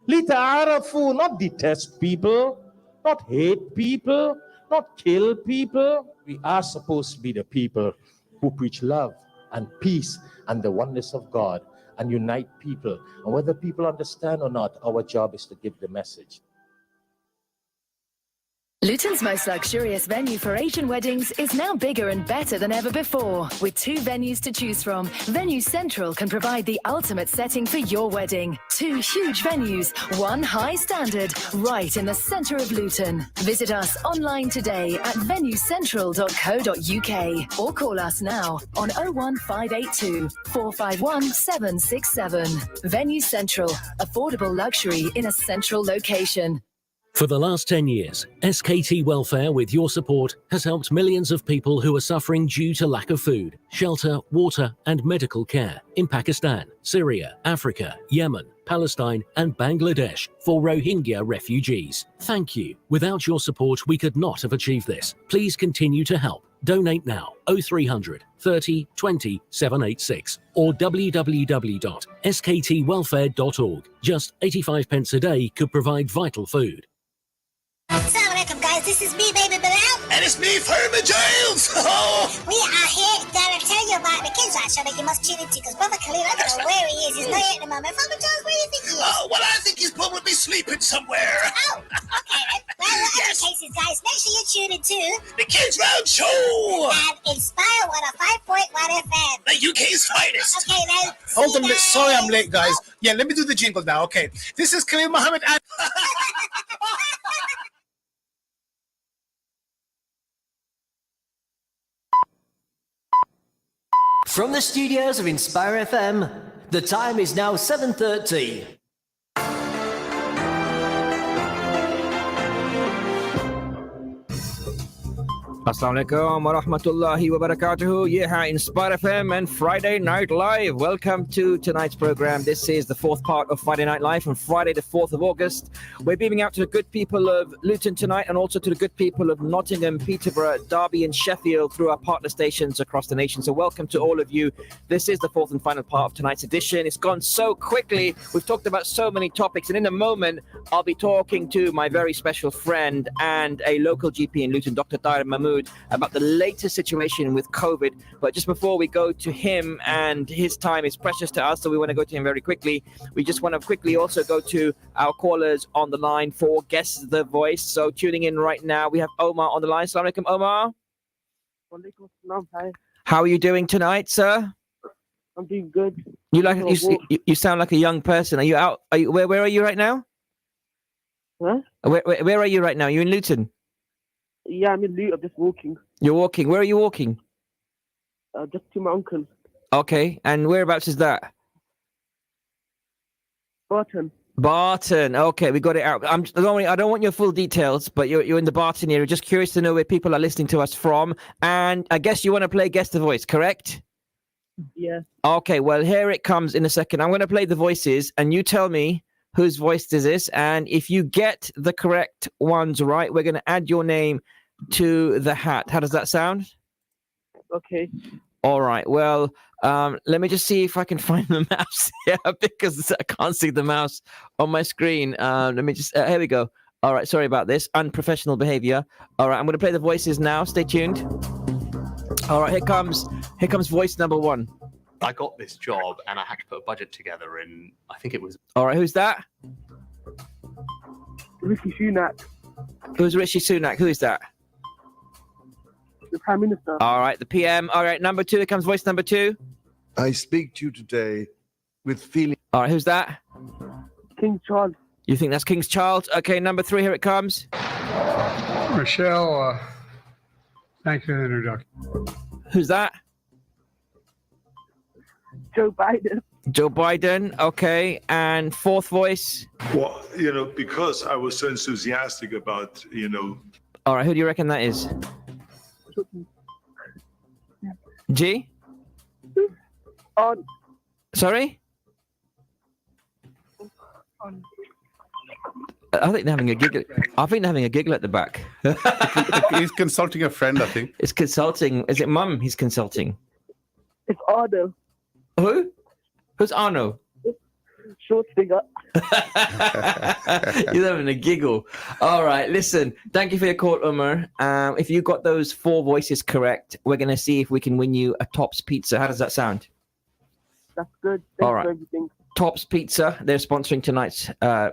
Lita'arafu, not detest people, not hate people, not kill people. We are supposed to be the people who preach love and peace and the oneness of God and unite people. And whether people understand or not, our job is to give the message. Luton's most luxurious venue for Asian weddings is now bigger and better than ever before. With 2 venues to choose from, Venue Central can provide the ultimate setting for your wedding. 2 huge venues, 1 high standard, right in the centre of Luton. Visit us online today at venuecentral.co.uk or call us now on 01582 451 767. Venue Central, affordable luxury in a central location. For the last 10 years, SKT Welfare, with your support, has helped millions of people who are suffering due to lack of food, shelter, water, and medical care in Pakistan, Syria, Africa, Yemen, Palestine, and Bangladesh for Rohingya refugees. Thank you. Without your support, we could not have achieved this. Please continue to help. Donate now 0300 30 20 786 or www.sktwelfare.org. Just 85 pence a day could provide vital food. Assalamu alaikum, guys. This is me, Baby Bilal. And it's me, Fermin James. We are here to tell you about the kids' show that you must tune into because Brother Khalil, I don't know where he is. He's not here at the moment. Fermin James, where do you think he is? Well, I think he's probably sleeping somewhere. Oh, okay then. Well, whatever the cases, guys, make sure you tune into The Kids Round Show and Inspire 105.1 FM. The UK's finest. Okay, then. Hold on a minute. Sorry I'm late, guys. Yeah, let me do the jingle now. Okay. This is Khalil Muhammad and... From the studios of Inspire FM, the time is now 7:30. Assalamu alaikum wa rahmatullahi wa barakatuhu. Yeah, Inspire FM and Friday Night Live. Welcome to tonight's program. This is the 4th part of Friday Night Live on Friday the 4th of August. We're beaming out to the good people of Luton tonight and also to the good people of Nottingham, Peterborough, Derby and Sheffield through our partner stations across the nation. So welcome to all of you. This is the 4th and final part of tonight's edition. It's gone so quickly. We've talked about so many topics, and in a moment I'll be talking to my very special friend and a local GP in Luton, Dr. Tahir Mahmood, about the latest situation with COVID. But just before we go to him, and his time is precious to us, so we want to go to him very quickly. We just want to quickly also go to our callers on the line for Guess the Voice. So tuning in right now, we have Omar on the line. Assalamu alaikum, Omar. Walaikum salam. Hi. How are you doing tonight, sir? I'm doing good. You sound like a young person. Are you out? Where are you right now? Huh? Where are you right now? You in Luton? Yeah, I'm in Luton. I'm just walking. You're walking. Where are you walking? Just to my uncle. Okay, and whereabouts is that? Barton. Barton. Okay, we got it out. I don't want your full details, but you're in the Barton area. Just curious to know where people are listening to us from, and I guess you want to play Guess the Voice, correct? Yeah. Okay, well, here it comes in a second. I'm going to play the voices, and you tell me whose voice is this, and if you get the correct ones right, we're going to add your name to the hat. How does that sound? Okay. All right. Well, let me just see if I can find the mouse here because I can't see the mouse on my screen. Let me just, here we go. All right. Sorry about this. Unprofessional behavior. All right. I'm going to play the voices now. Stay tuned. All right. Here comes voice number 1. I got this job and I had to put a budget together in, I think it was... All right, who's that? Rishi Sunak. Who's Rishi Sunak? Who is that? The Prime Minister. All right, the PM. All right, number 2, here comes voice number 2. I speak to you today with feeling... All right, who's that? King Charles. You think that's King's Child? Okay, number 3, here it comes. Michelle, thanks for the introduction. Who's that? Joe Biden. Joe Biden, okay. And 4th voice? Well, because I was so enthusiastic about, All right, who do you reckon that is? G? Sorry? I think they're having a giggle. I think they're having a giggle at the back. He's consulting a friend, I think. It's consulting. Is it Mum he's consulting? It's Arno. Who? Who's Arno? Short finger. You're having a giggle. All right, listen. Thank you for your call, Umar. If you got those 4 voices correct, we're going to see if we can win you a Tops pizza. How does that sound? That's good. All right. For everything. Tops Pizza. They're sponsoring tonight's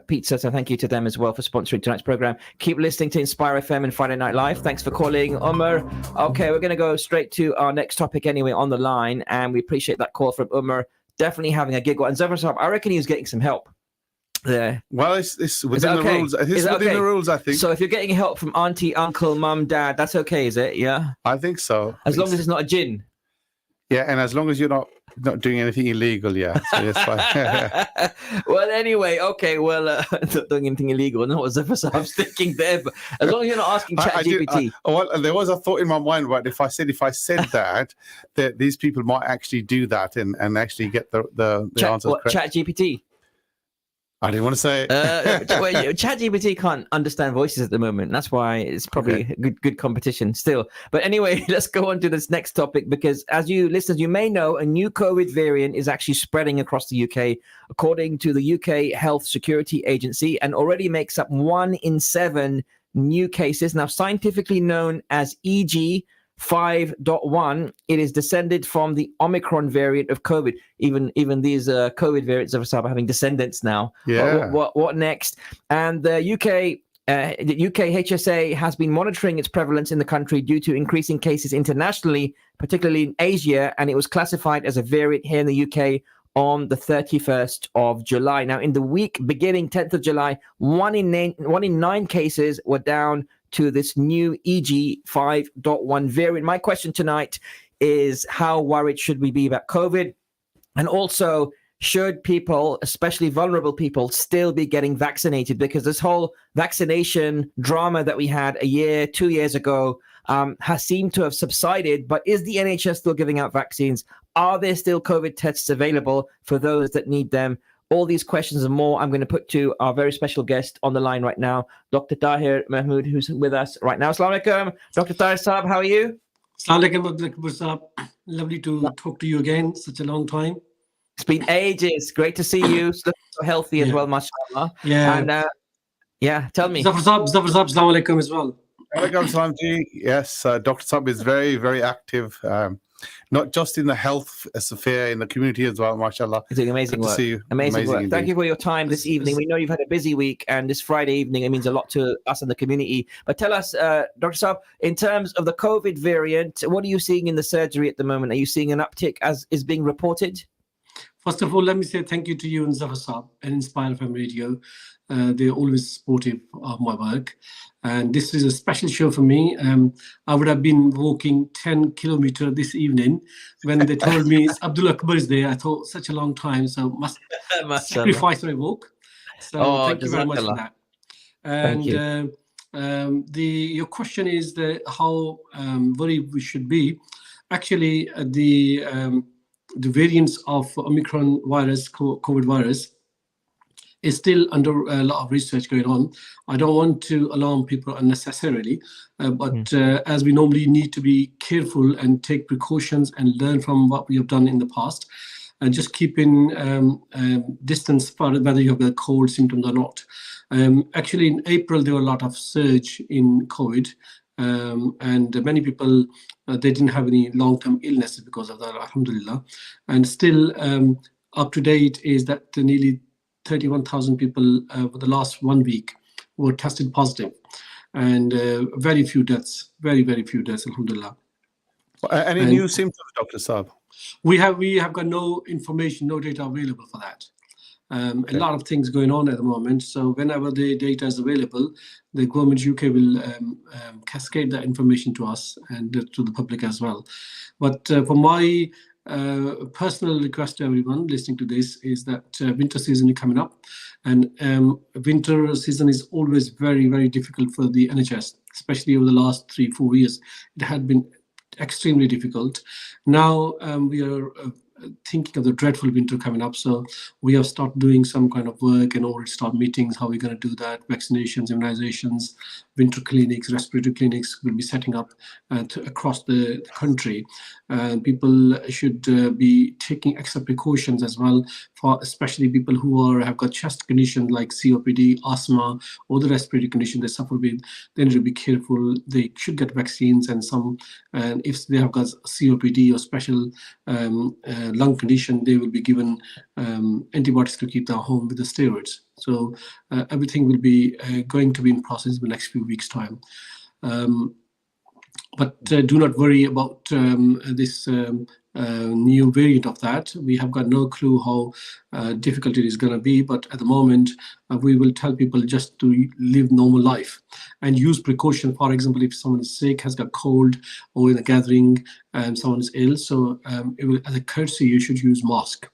pizza, so thank you to them as well for sponsoring tonight's program. Keep listening to Inspire FM and Friday Night Live. Thanks for calling, Umar. Okay, we're going to go straight to our next topic anyway on the line, and we appreciate that call from Umar. Definitely having a giggle. And Zafar, I reckon he was getting some help there. Well, it's within the rules. It's within the rules, I think. So if you're getting help from auntie, uncle, mum, dad, that's okay, is it? Yeah? I think so. As long as it's not a jinn. Yeah, and as long as you're not doing anything illegal, yeah. So it's fine. Well, anyway, okay, well, not doing anything illegal. Not what I'm thinking there, but as long as you're not asking ChatGPT. Well, there was a thought in my mind, but if I said that these people might actually do that and actually get the answers correct. ChatGPT? I didn't want to say it. ChatGPT can't understand voices at the moment. That's why it's probably a good competition still. But anyway, let's go on to this next topic, because as you listeners, you may know, a new COVID variant is actually spreading across the UK, according to the UK Health Security Agency, and already makes up 1 in 7 new cases. Now, scientifically known as EG 5.1, it is descended from the Omicron variant of COVID. Even these COVID variants are having descendants now. Yeah. What next? And the UK HSA has been monitoring its prevalence in the country due to increasing cases internationally, particularly in Asia, and it was classified as a variant here in the UK on the 31st of July. Now, in the week beginning 10th of July, 1 in 9 cases were down to this new EG 5.1 variant. My question tonight is, how worried should we be about COVID? And also, should people, especially vulnerable people, still be getting vaccinated? Because this whole vaccination drama that we had 2 years ago has seemed to have subsided. But is the NHS still giving out vaccines? Are there still COVID tests available for those that need them? All these questions and more I'm going to put to our very special guest on the line right now, Dr. Tahir Mahmood, who's with us right now. Assalamu alaikum. Dr. Tahir Saab, how are you? Assalamu alaikum. Lovely to talk to you again. Such a long time. It's been ages. Great to see you. Looking so healthy as well, mashallah. Yeah. And tell me. Zafar Saab, assalamu alaikum as well. Alaikum salam ji. Yes, Dr. Saab is very, very active. Not just in the health sphere, in the community as well, mashallah. It's doing amazing work. To see you. Amazing work. Indeed. Thank you for your time this evening. We know you've had a busy week, and this Friday evening, it means a lot to us in the community. But tell us, Dr. Saab, in terms of the COVID variant, what are you seeing in the surgery at the moment? Are you seeing an uptick as is being reported? First of all, let me say thank you to you and Zafar Saab and Inspire FM Radio. They're always supportive of my work. And this is a special show for me. I would have been walking 10 kilometers this evening when they told me Abdullah Akbar is there. I thought such a long time, so must sacrifice my walk. So thank you very much for that. And your question is how worried we should be. Actually, the variants of Omicron virus, COVID virus, is still under a lot of research going on. I don't want to alarm people unnecessarily, but as we normally need to be careful and take precautions and learn from what we have done in the past, and just keeping distance, whether you have the cold symptoms or not. Actually, in April, there were a lot of surge in COVID, and many people, they didn't have any long-term illnesses because of that, alhamdulillah. And still, up to date is that nearly 31,000 people for the last 1 week were tested positive, and very few deaths, very, very few deaths, alhamdulillah. Any new symptoms, Dr. Saab? We have got no information, no data available for that. A lot of things going on at the moment. So whenever the data is available, the government UK will cascade that information to us and to the public as well. But for my personal request to everyone listening to this is that winter season is coming up, and winter season is always very, very difficult for the NHS, especially over the last 3-4 years. It had been extremely difficult. Now we are thinking of the dreadful winter coming up, so we have started doing some kind of work and already start meetings how we're going to do that. Vaccinations, immunizations, winter clinics, respiratory clinics will be setting up across the country. People should be taking extra precautions as well, for especially people who have got chest conditions like COPD, asthma, or the respiratory condition they suffer with. They need to be careful. They should get vaccines, and if they have got COPD or special lung condition, they will be given antibiotics to keep them home with the steroids. So everything will be going to be in process in the next few weeks' time. But do not worry about this new variant of that. We have got no clue how difficult it is going to be, but at the moment we will tell people just to live normal life and use precaution. For example, if someone is sick, has got cold, or in a gathering and someone is ill, so as a courtesy you should use mask.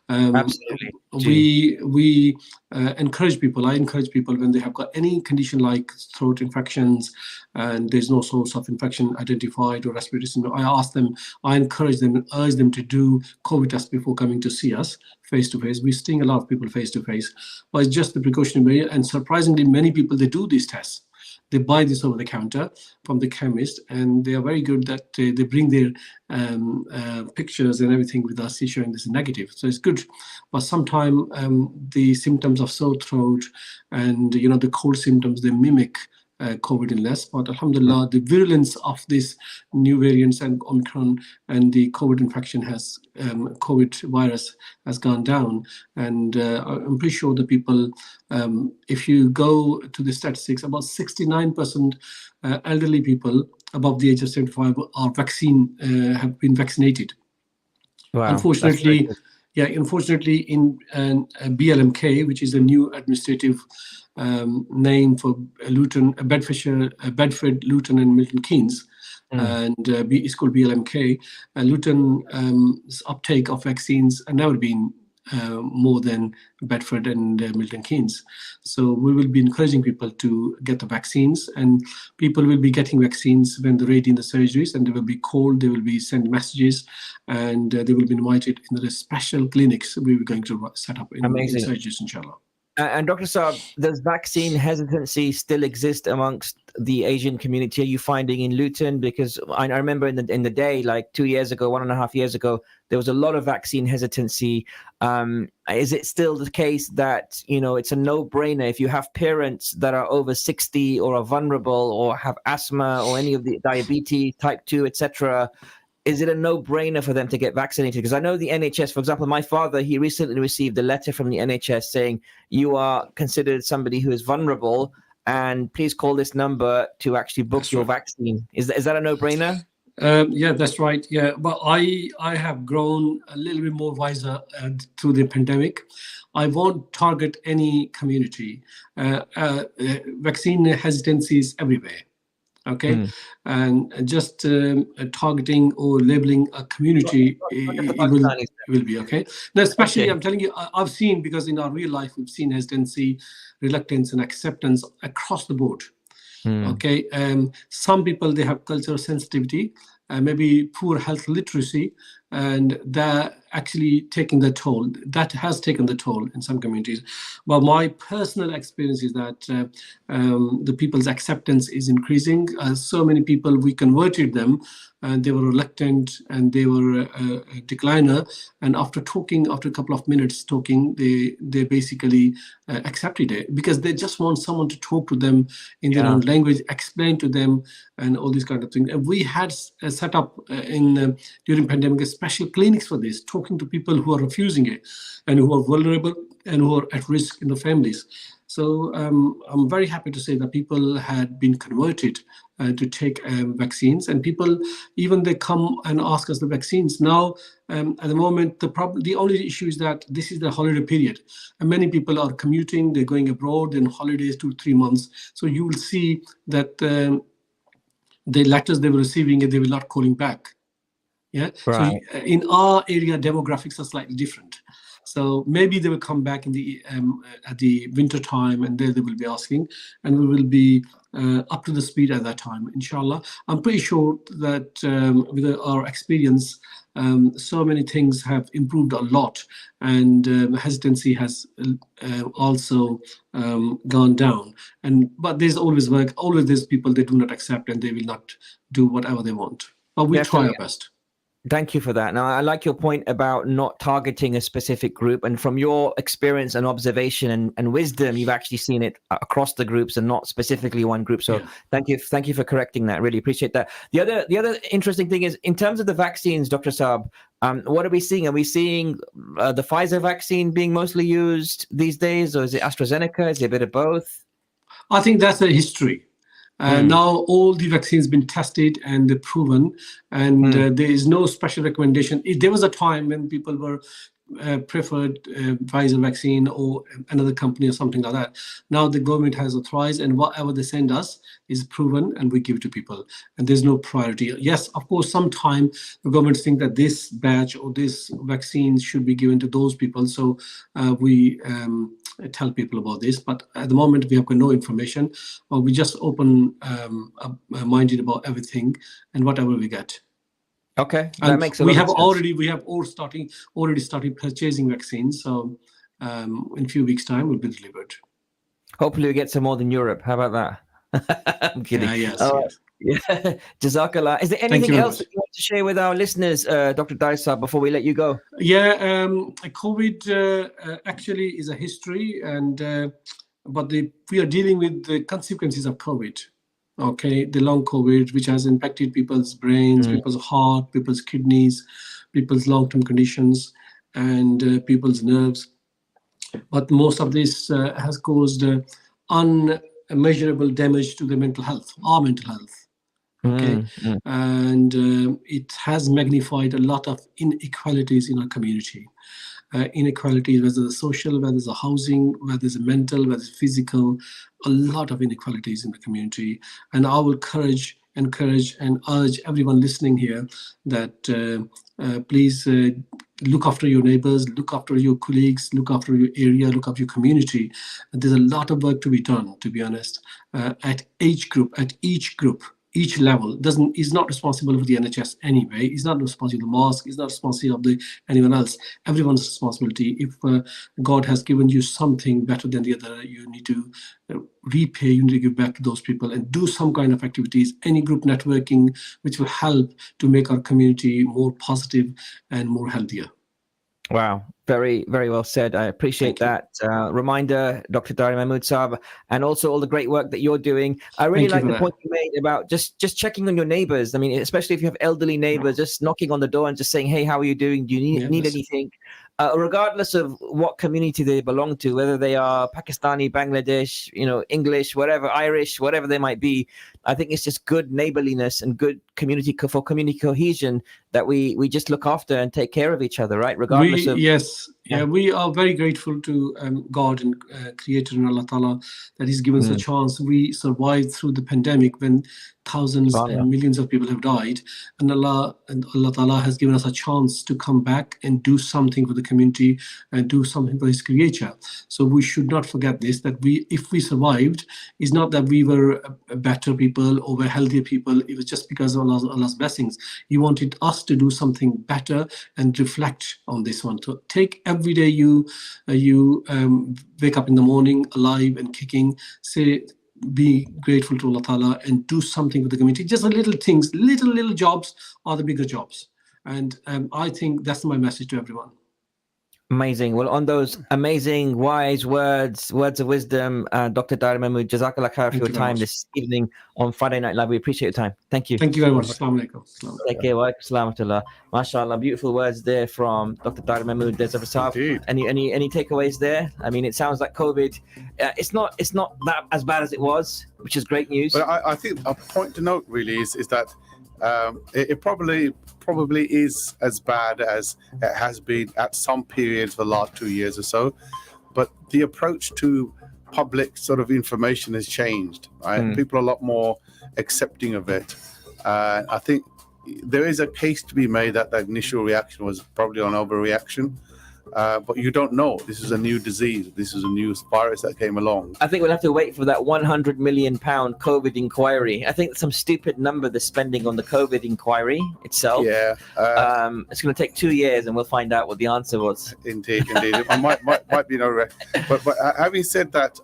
Absolutely. We encourage people. I encourage people when they have got any condition like throat infections and there's no source of infection identified or respiratory syndrome, I encourage them and urge them to do COVID tests before coming to see us face to face. We're seeing a lot of people face to face, but it's just the precautionary measure. And surprisingly, many people, they do these tests. They buy this over the counter from the chemist, and they are very good that they bring their pictures and everything with us, showing this is negative. So it's good. But sometimes the symptoms of sore throat and the cold symptoms, they mimic COVID illness. But alhamdulillah, the virulence of this new variants and Omicron and the COVID infection has COVID virus has gone down. And I'm pretty sure the people, if you go to the statistics, about 69% elderly people above the age of 75 are have been vaccinated. Wow, unfortunately in BLMK, which is a new administrative name for Bedford, Luton and Milton Keynes, and it's called BLMK. Luton's uptake of vaccines have never been more than Bedford and Milton Keynes. So we will be encouraging people to get the vaccines, and people will be getting vaccines when they're ready in the surgeries, and they will be called, they will be sent messages, and they will be invited in the special clinics we were going to set up in surgeries, inshallah. And Dr. Saab, does vaccine hesitancy still exist amongst the Asian community? Are you finding in Luton? Because I remember in the day, like 2 years ago, 1.5 years ago, there was a lot of vaccine hesitancy. Is it still the case that, it's a no-brainer if you have parents that are over 60 or are vulnerable or have asthma or any of the diabetes, type 2, etc., is it a no-brainer for them to get vaccinated? Because I know the NHS, for example, my father, he recently received a letter from the NHS saying, you are considered somebody who is vulnerable, and please call this number to actually book your vaccine. Is that a no-brainer? Yeah, that's right. Yeah, but I have grown a little bit more wiser through the pandemic. I won't target any community. Vaccine hesitancy is everywhere. Okay, and just targeting or labeling a community will be okay. Now, especially, I'm telling you, I've seen, because in our real life we've seen hesitancy, reluctance, and acceptance across the board. Okay, some people, they have cultural sensitivity, maybe poor health literacy, and they're actually taking the toll. That has taken the toll in some communities. But my personal experience is that the people's acceptance is increasing. So many people, we converted them, and they were reluctant and they were a decliner. And after a couple of minutes talking, they basically accepted it, because they just want someone to talk to them in their own language, explain to them, and all these kind of things. And we had set up during pandemic special clinics for this, talking to people who are refusing it and who are vulnerable and who are at risk in the families. So I'm very happy to say that people had been converted to take vaccines, and people, even they come and ask us the vaccines. Now, at the moment, the only issue is that this is the holiday period, and many people are commuting, they're going abroad in holidays 2-3 months. So you will see that the letters they were receiving, they were not calling back. Yeah. Right. So in our area, demographics are slightly different. So maybe they will come back in the at the winter time, and there they will be asking, and we will be up to the speed at that time, inshallah. I'm pretty sure that with our experience, so many things have improved a lot, and hesitancy has also gone down. But there's always work. Always there's people they do not accept, and they will not do whatever they want. But we try our best. Thank you for that. Now, I like your point about not targeting a specific group. And from your experience and observation and wisdom, you've actually seen it across the groups and not specifically one group. So thank you for correcting that. Really appreciate that. The other interesting thing is, in terms of the vaccines, Dr. Saab, What are we seeing? Are we seeing the Pfizer vaccine being mostly used these days, or is it AstraZeneca? Is it a bit of both? I think that's a history. Now all the vaccines been tested and they're proven, and there is no special recommendation. There was a time when people were preferred Pfizer vaccine or another company or something like that. Now the government has authorized, and whatever they send us is proven, and we give to people. And there's no priority. Yes, of course, sometimes the government think that this batch or this vaccine should be given to those people. So we tell people about this. But at the moment, we have got no information. We just open-minded about everything and whatever we get. Okay, that makes a lot of sense. We have already started purchasing vaccines. So in a few weeks' time, will be delivered. Hopefully, we get some more than Europe. How about that? I'm kidding. Yes. Yeah, Jazakallah. Is there anything else that you want to share with our listeners, Dr. Daisa, before we let you go? Yeah, COVID actually is a history, but we are dealing with the consequences of COVID. Okay, the long COVID, which has impacted people's brains, people's heart, people's kidneys, people's long-term conditions, and people's nerves. But most of this has caused unmeasurable damage to the mental health, our mental health. Okay, and it has magnified a lot of inequalities in our community. Inequalities, whether it's social, whether it's a housing, whether it's a mental, whether it's physical, a lot of inequalities in the community. And I will encourage and urge everyone listening here that please look after your neighbors, look after your colleagues, look after your area, look after your community. And there's a lot of work to be done, to be honest, at each group, each level. Is not responsible for the NHS anyway. It's not responsible for the mosque. It's not responsible of anyone else. Everyone's responsibility. If God has given you something better than the other, you need to repay. You need to give back to those people and do some kind of activities. Any group networking which will help to make our community more positive and more healthier. Wow, very, very well said. I appreciate that reminder, Dr. Dari Mahmood Saab, and also all the great work that you're doing. I really like the point you made about just checking on your neighbors. I mean, especially if you have elderly neighbors, just knocking on the door and just saying, hey, how are you doing? Do you need anything? Regardless of what community they belong to, whether they are Pakistani, Bangladesh, English, whatever, Irish, whatever they might be, I think it's just good neighborliness and good community cohesion that we just look after and take care of each other, right? Regardless of... Yes. Yeah, we are very grateful to God and Creator and Allah Ta'ala that He's given us a chance. We survived through the pandemic when thousands and millions of people have died, and Allah Ta'ala has given us a chance to come back and do something for the community and do something for His creature. So we should not forget this, that if we survived, it's not that we were better people or were healthier people. It was just because of Allah's blessings. He wanted us to do something better and reflect on this one. So take every day you wake up in the morning alive and kicking, be grateful to Allah Ta'ala and do something with the community. Just the little things, little jobs are the bigger jobs. And I think that's my message to everyone. Amazing. Well, on those amazing, wise words of wisdom, Dr. Dari Mahmood, Jazakallah khair for your time this evening on Friday Night Live. We appreciate your time. Thank you. Thank you very much. Assalamu alaikum. Take care. Wa alaikum assalam. MashaAllah. Beautiful words there from Dr. Dari Mahmood. Any takeaways there? I mean, it sounds like COVID, it's not that as bad as it was, which is great news. But I think a point to note really is that it probably is as bad as it has been at some periods for the last 2 years or so, but the approach to public sort of information has changed, right? People are a lot more accepting of it. I think there is a case to be made that the initial reaction was probably an overreaction. But you don't know. This is a new disease. This is a new virus that came along. I think we'll have to wait for that £100 million COVID inquiry. I think some stupid number they're spending on the COVID inquiry itself. Yeah. It's going to take 2 years and we'll find out what the answer was. Indeed. It might be no. But having said that,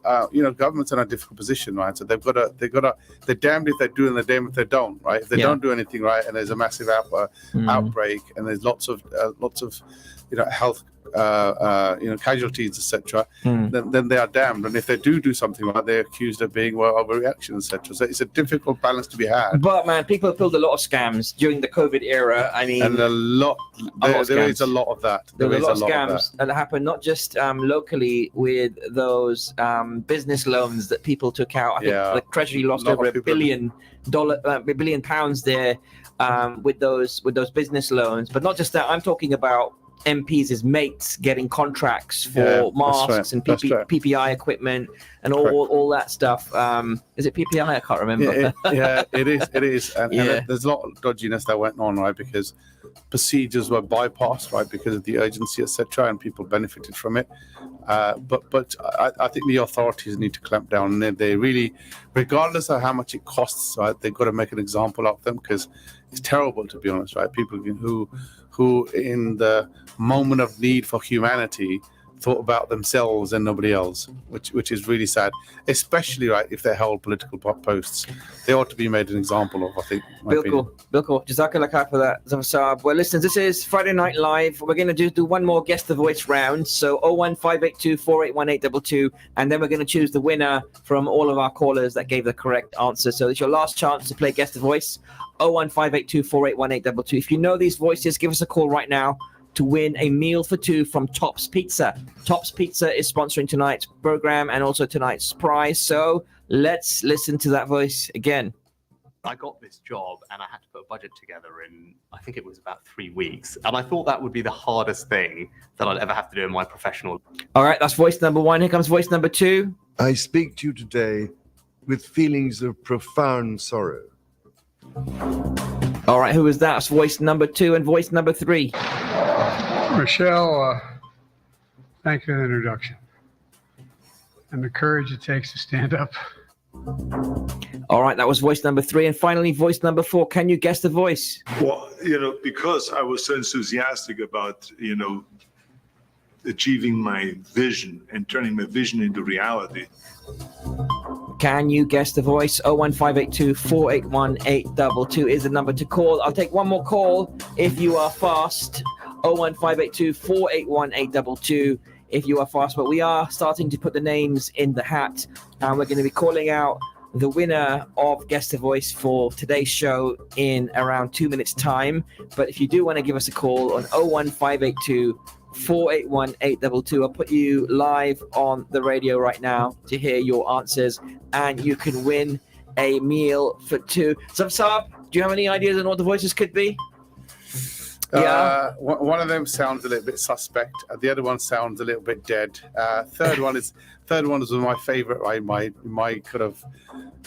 governments are in a difficult position, right? So they're damned if they do and they're damned if they don't, right? If they don't do anything right and there's a massive outbreak and there's lots of health casualties, etc., then they are damned. And if they do something like that, they're accused of being overreaction, etc. So it's a difficult balance to be had. But man, people have pulled a lot of scams during the COVID era. I mean, and there is a lot of that. There are a lot of scams that happen, not just locally with those business loans that people took out. I think the Treasury lost over $1 billion there with those business loans. But not just that. I'm talking about MPs as mates getting contracts for masks and PPI equipment and all that stuff. Is it PPI? I can't remember. It is. And there's a lot of dodginess that went on, right? Because procedures were bypassed, right? Because of the urgency, etc., and people benefited from it. But I think the authorities need to clamp down, and they really, regardless of how much it costs, right? They've got to make an example of them, because it's terrible, to be honest, right? People who in the moment of need for humanity thought about themselves and nobody else, which is really sad, especially right if they hold political posts. They ought to be made an example of, I think. Bilkul. Jazakallah khair for that, Zafar Saab. Well, listen, this is Friday Night Live. We're going to do one more Guess the Voice round. So 01582481822, and then we're going to choose the winner from all of our callers that gave the correct answer. So it's your last chance to play Guess the Voice. 01582481822. If you know these voices, give us a call right now to win a meal for two from Tops Pizza. Tops Pizza is sponsoring tonight's program and also tonight's prize. So let's listen to that voice again. I got this job and I had to put a budget together in, I think it was about 3 weeks. And I thought that would be the hardest thing that I'd ever have to do in my professional. All right, that's voice number one. Here comes voice number two. I speak to you today with feelings of profound sorrow. All right, who is that? That's voice number two and voice number three. Michelle, thank you for the introduction and the courage it takes to stand up. All right, that was voice number three. And finally, voice number four. Can you guess the voice? Well, because I was so enthusiastic about, achieving my vision and turning my vision into reality. Can you guess the voice? 01582481822 is the number to call. I'll take one more call if you are fast. 01582481822 if you are fast. But we are starting to put the names in the hat, and we're going to be calling out the winner of Guess the Voice for today's show in around 2 minutes time. But if you do want to give us a call on 01582481822, I'll put you live on the radio right now to hear your answers, and you can win a meal for two. Saab, do you have any ideas on what the voices could be? One of them sounds a little bit suspect. The other one sounds a little bit dead. Third one is my favorite, right? My kind of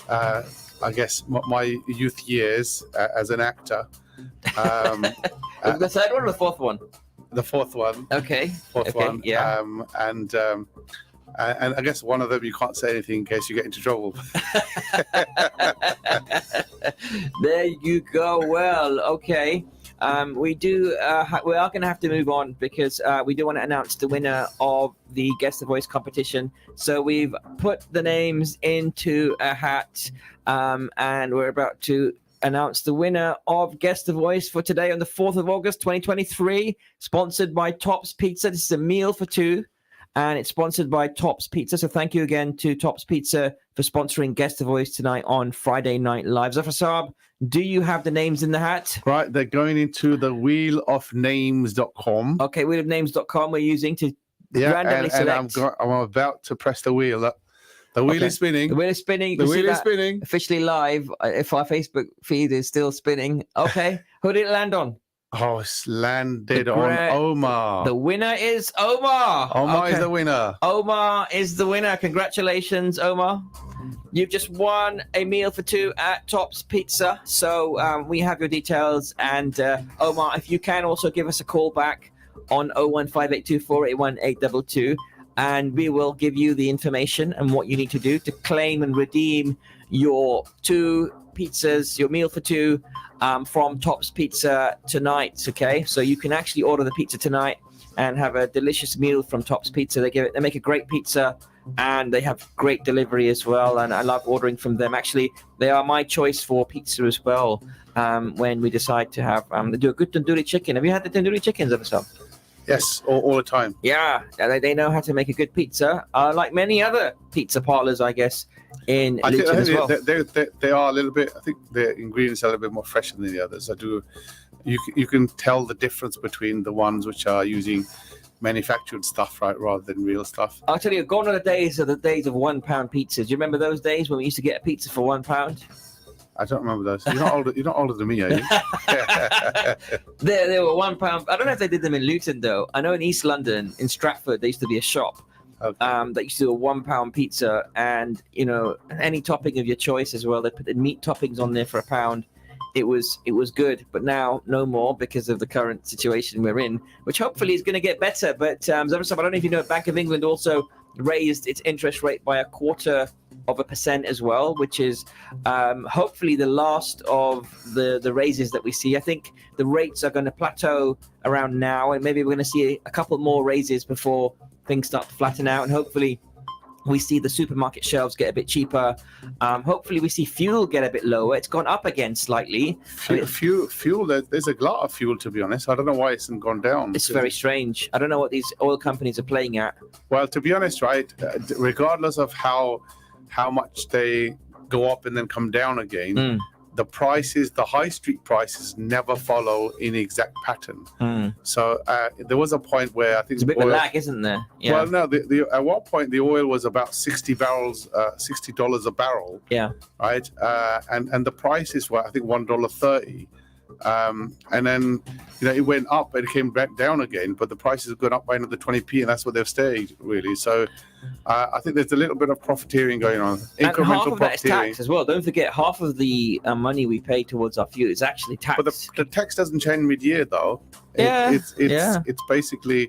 I guess my youth years as an actor. The third one or the fourth one? The fourth one. Okay. Fourth one. Yeah. And I guess one of them you can't say anything in case you get into trouble. There you go. Well, okay. We are going to have to move on because we do want to announce the winner of the Guess the Voice competition. So we've put the names into a hat, and we're about to announce the winner of Guess the Voice for today on the 4th of August, 2023, sponsored by Tops Pizza. This is a meal for two, and it's sponsored by Tops Pizza. So thank you again to Tops Pizza for sponsoring Guess the Voice tonight on Friday Night Live. Zafar Saab, do you have the names in the hat? Right, they're going into the wheelofnames.com. Okay, wheelofnames.com we're using to randomly select. And I'm about to press the wheel. The wheel is spinning. The wheel is spinning. The wheel is spinning. Officially live. If our Facebook feed is still spinning. Okay, who did it land on? Oh, it's landed on Omar. The winner is Omar. Omar is the winner. Omar is the winner. Congratulations, Omar. You've just won a meal for two at Tops Pizza. So we have your details. And Omar, if you can also give us a call back on 01582481822, and we will give you the information and what you need to do to claim and redeem your two pizzas, your meal for two from Tops Pizza tonight. Okay, so you can actually order the pizza tonight and have a delicious meal from Tops Pizza. They make a great pizza, and they have great delivery as well, and I love ordering from them. Actually, they are my choice for pizza as well when we decide to have they do a good tandoori chicken. Have you had the tandoori chickens ever? Yes, all the time. Yeah, they know how to make a good pizza, like many other pizza parlors, I guess, in Luton as well. They are a little bit. I think the ingredients are a little bit more fresher than the others. You can tell the difference between the ones which are using manufactured stuff, right, rather than real stuff. I'll tell you, gone are the days of £1 pizzas. Do you remember those days when we used to get a pizza for £1? I don't remember those. You're not older than me, are you? They were £1. I don't know if they did them in Luton though. I know in East London, in Stratford, there used to be a shop that used to do a £1 pizza, and any topping of your choice as well. They put the meat toppings on there for £1. It was good, but now no more because of the current situation we're in, which hopefully is going to get better. But I don't know if you know, Bank of England also raised its interest rate by 0.25% as well, which is hopefully the last of the raises that we see. I think the rates are going to plateau around now, and maybe we're going to see a couple more raises before things start to flatten out, and hopefully we see the supermarket shelves get a bit cheaper. Hopefully we see fuel get a bit lower. It's gone up again slightly. Fuel, there's a lot of fuel, to be honest. I don't know why it hasn't gone down. It's very strange. I don't know what these oil companies are playing at. Well, to be honest, right, regardless of how much they go up and then come down again, the prices, the high street prices, never follow in exact pattern. So there was a point where I think it's a bit of a lag, isn't there? Yeah. Well, no, at one point the oil was about $60 a barrel. Yeah. Right. And the prices were, I think, $1.30. And then it went up and it came back down again, but the prices have gone up by another 20p, and that's what they've stayed really. So I think there's a little bit of profiteering going on. And half of that is tax as well. Don't forget, half of the money we pay towards our fuel is actually tax. But the tax doesn't change mid-year though. It's basically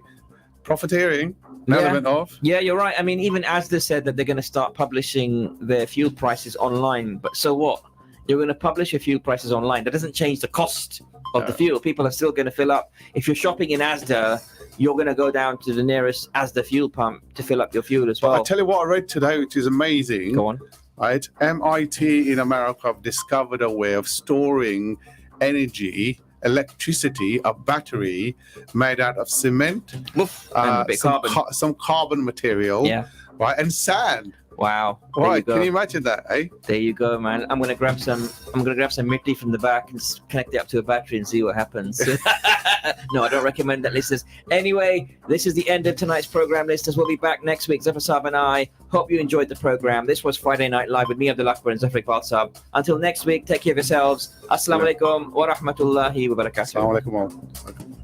profiteering. Element of. Yeah, you're right. I mean, even Asda said that they're going to start publishing their fuel prices online, but so what? You're going to publish your fuel prices online. That doesn't change the cost of the fuel. People are still going to fill up. If you're shopping in Asda, you're going to go down to the nearest Asda fuel pump to fill up your fuel as well. I'll tell you what I read today, which is amazing. Go on. Right? MIT in America have discovered a way of storing electricity, a battery made out of cement, some carbon material, right, and sand. Wow. Right, can you imagine that, eh? There you go, man. I'm gonna grab some mitti from the back and connect it up to a battery and see what happens. No, I don't recommend that, listeners. Anyway, this is the end of tonight's program, listeners. We'll be back next week, Zafar Saab and I. Hope you enjoyed the program. This was Friday Night Live with me, Abdul Akbar, and Zafar Saab. Until next week, take care of yourselves. Assalamu alaikum wa rahmatullahi wa barakatuh. Assalamu alaikum.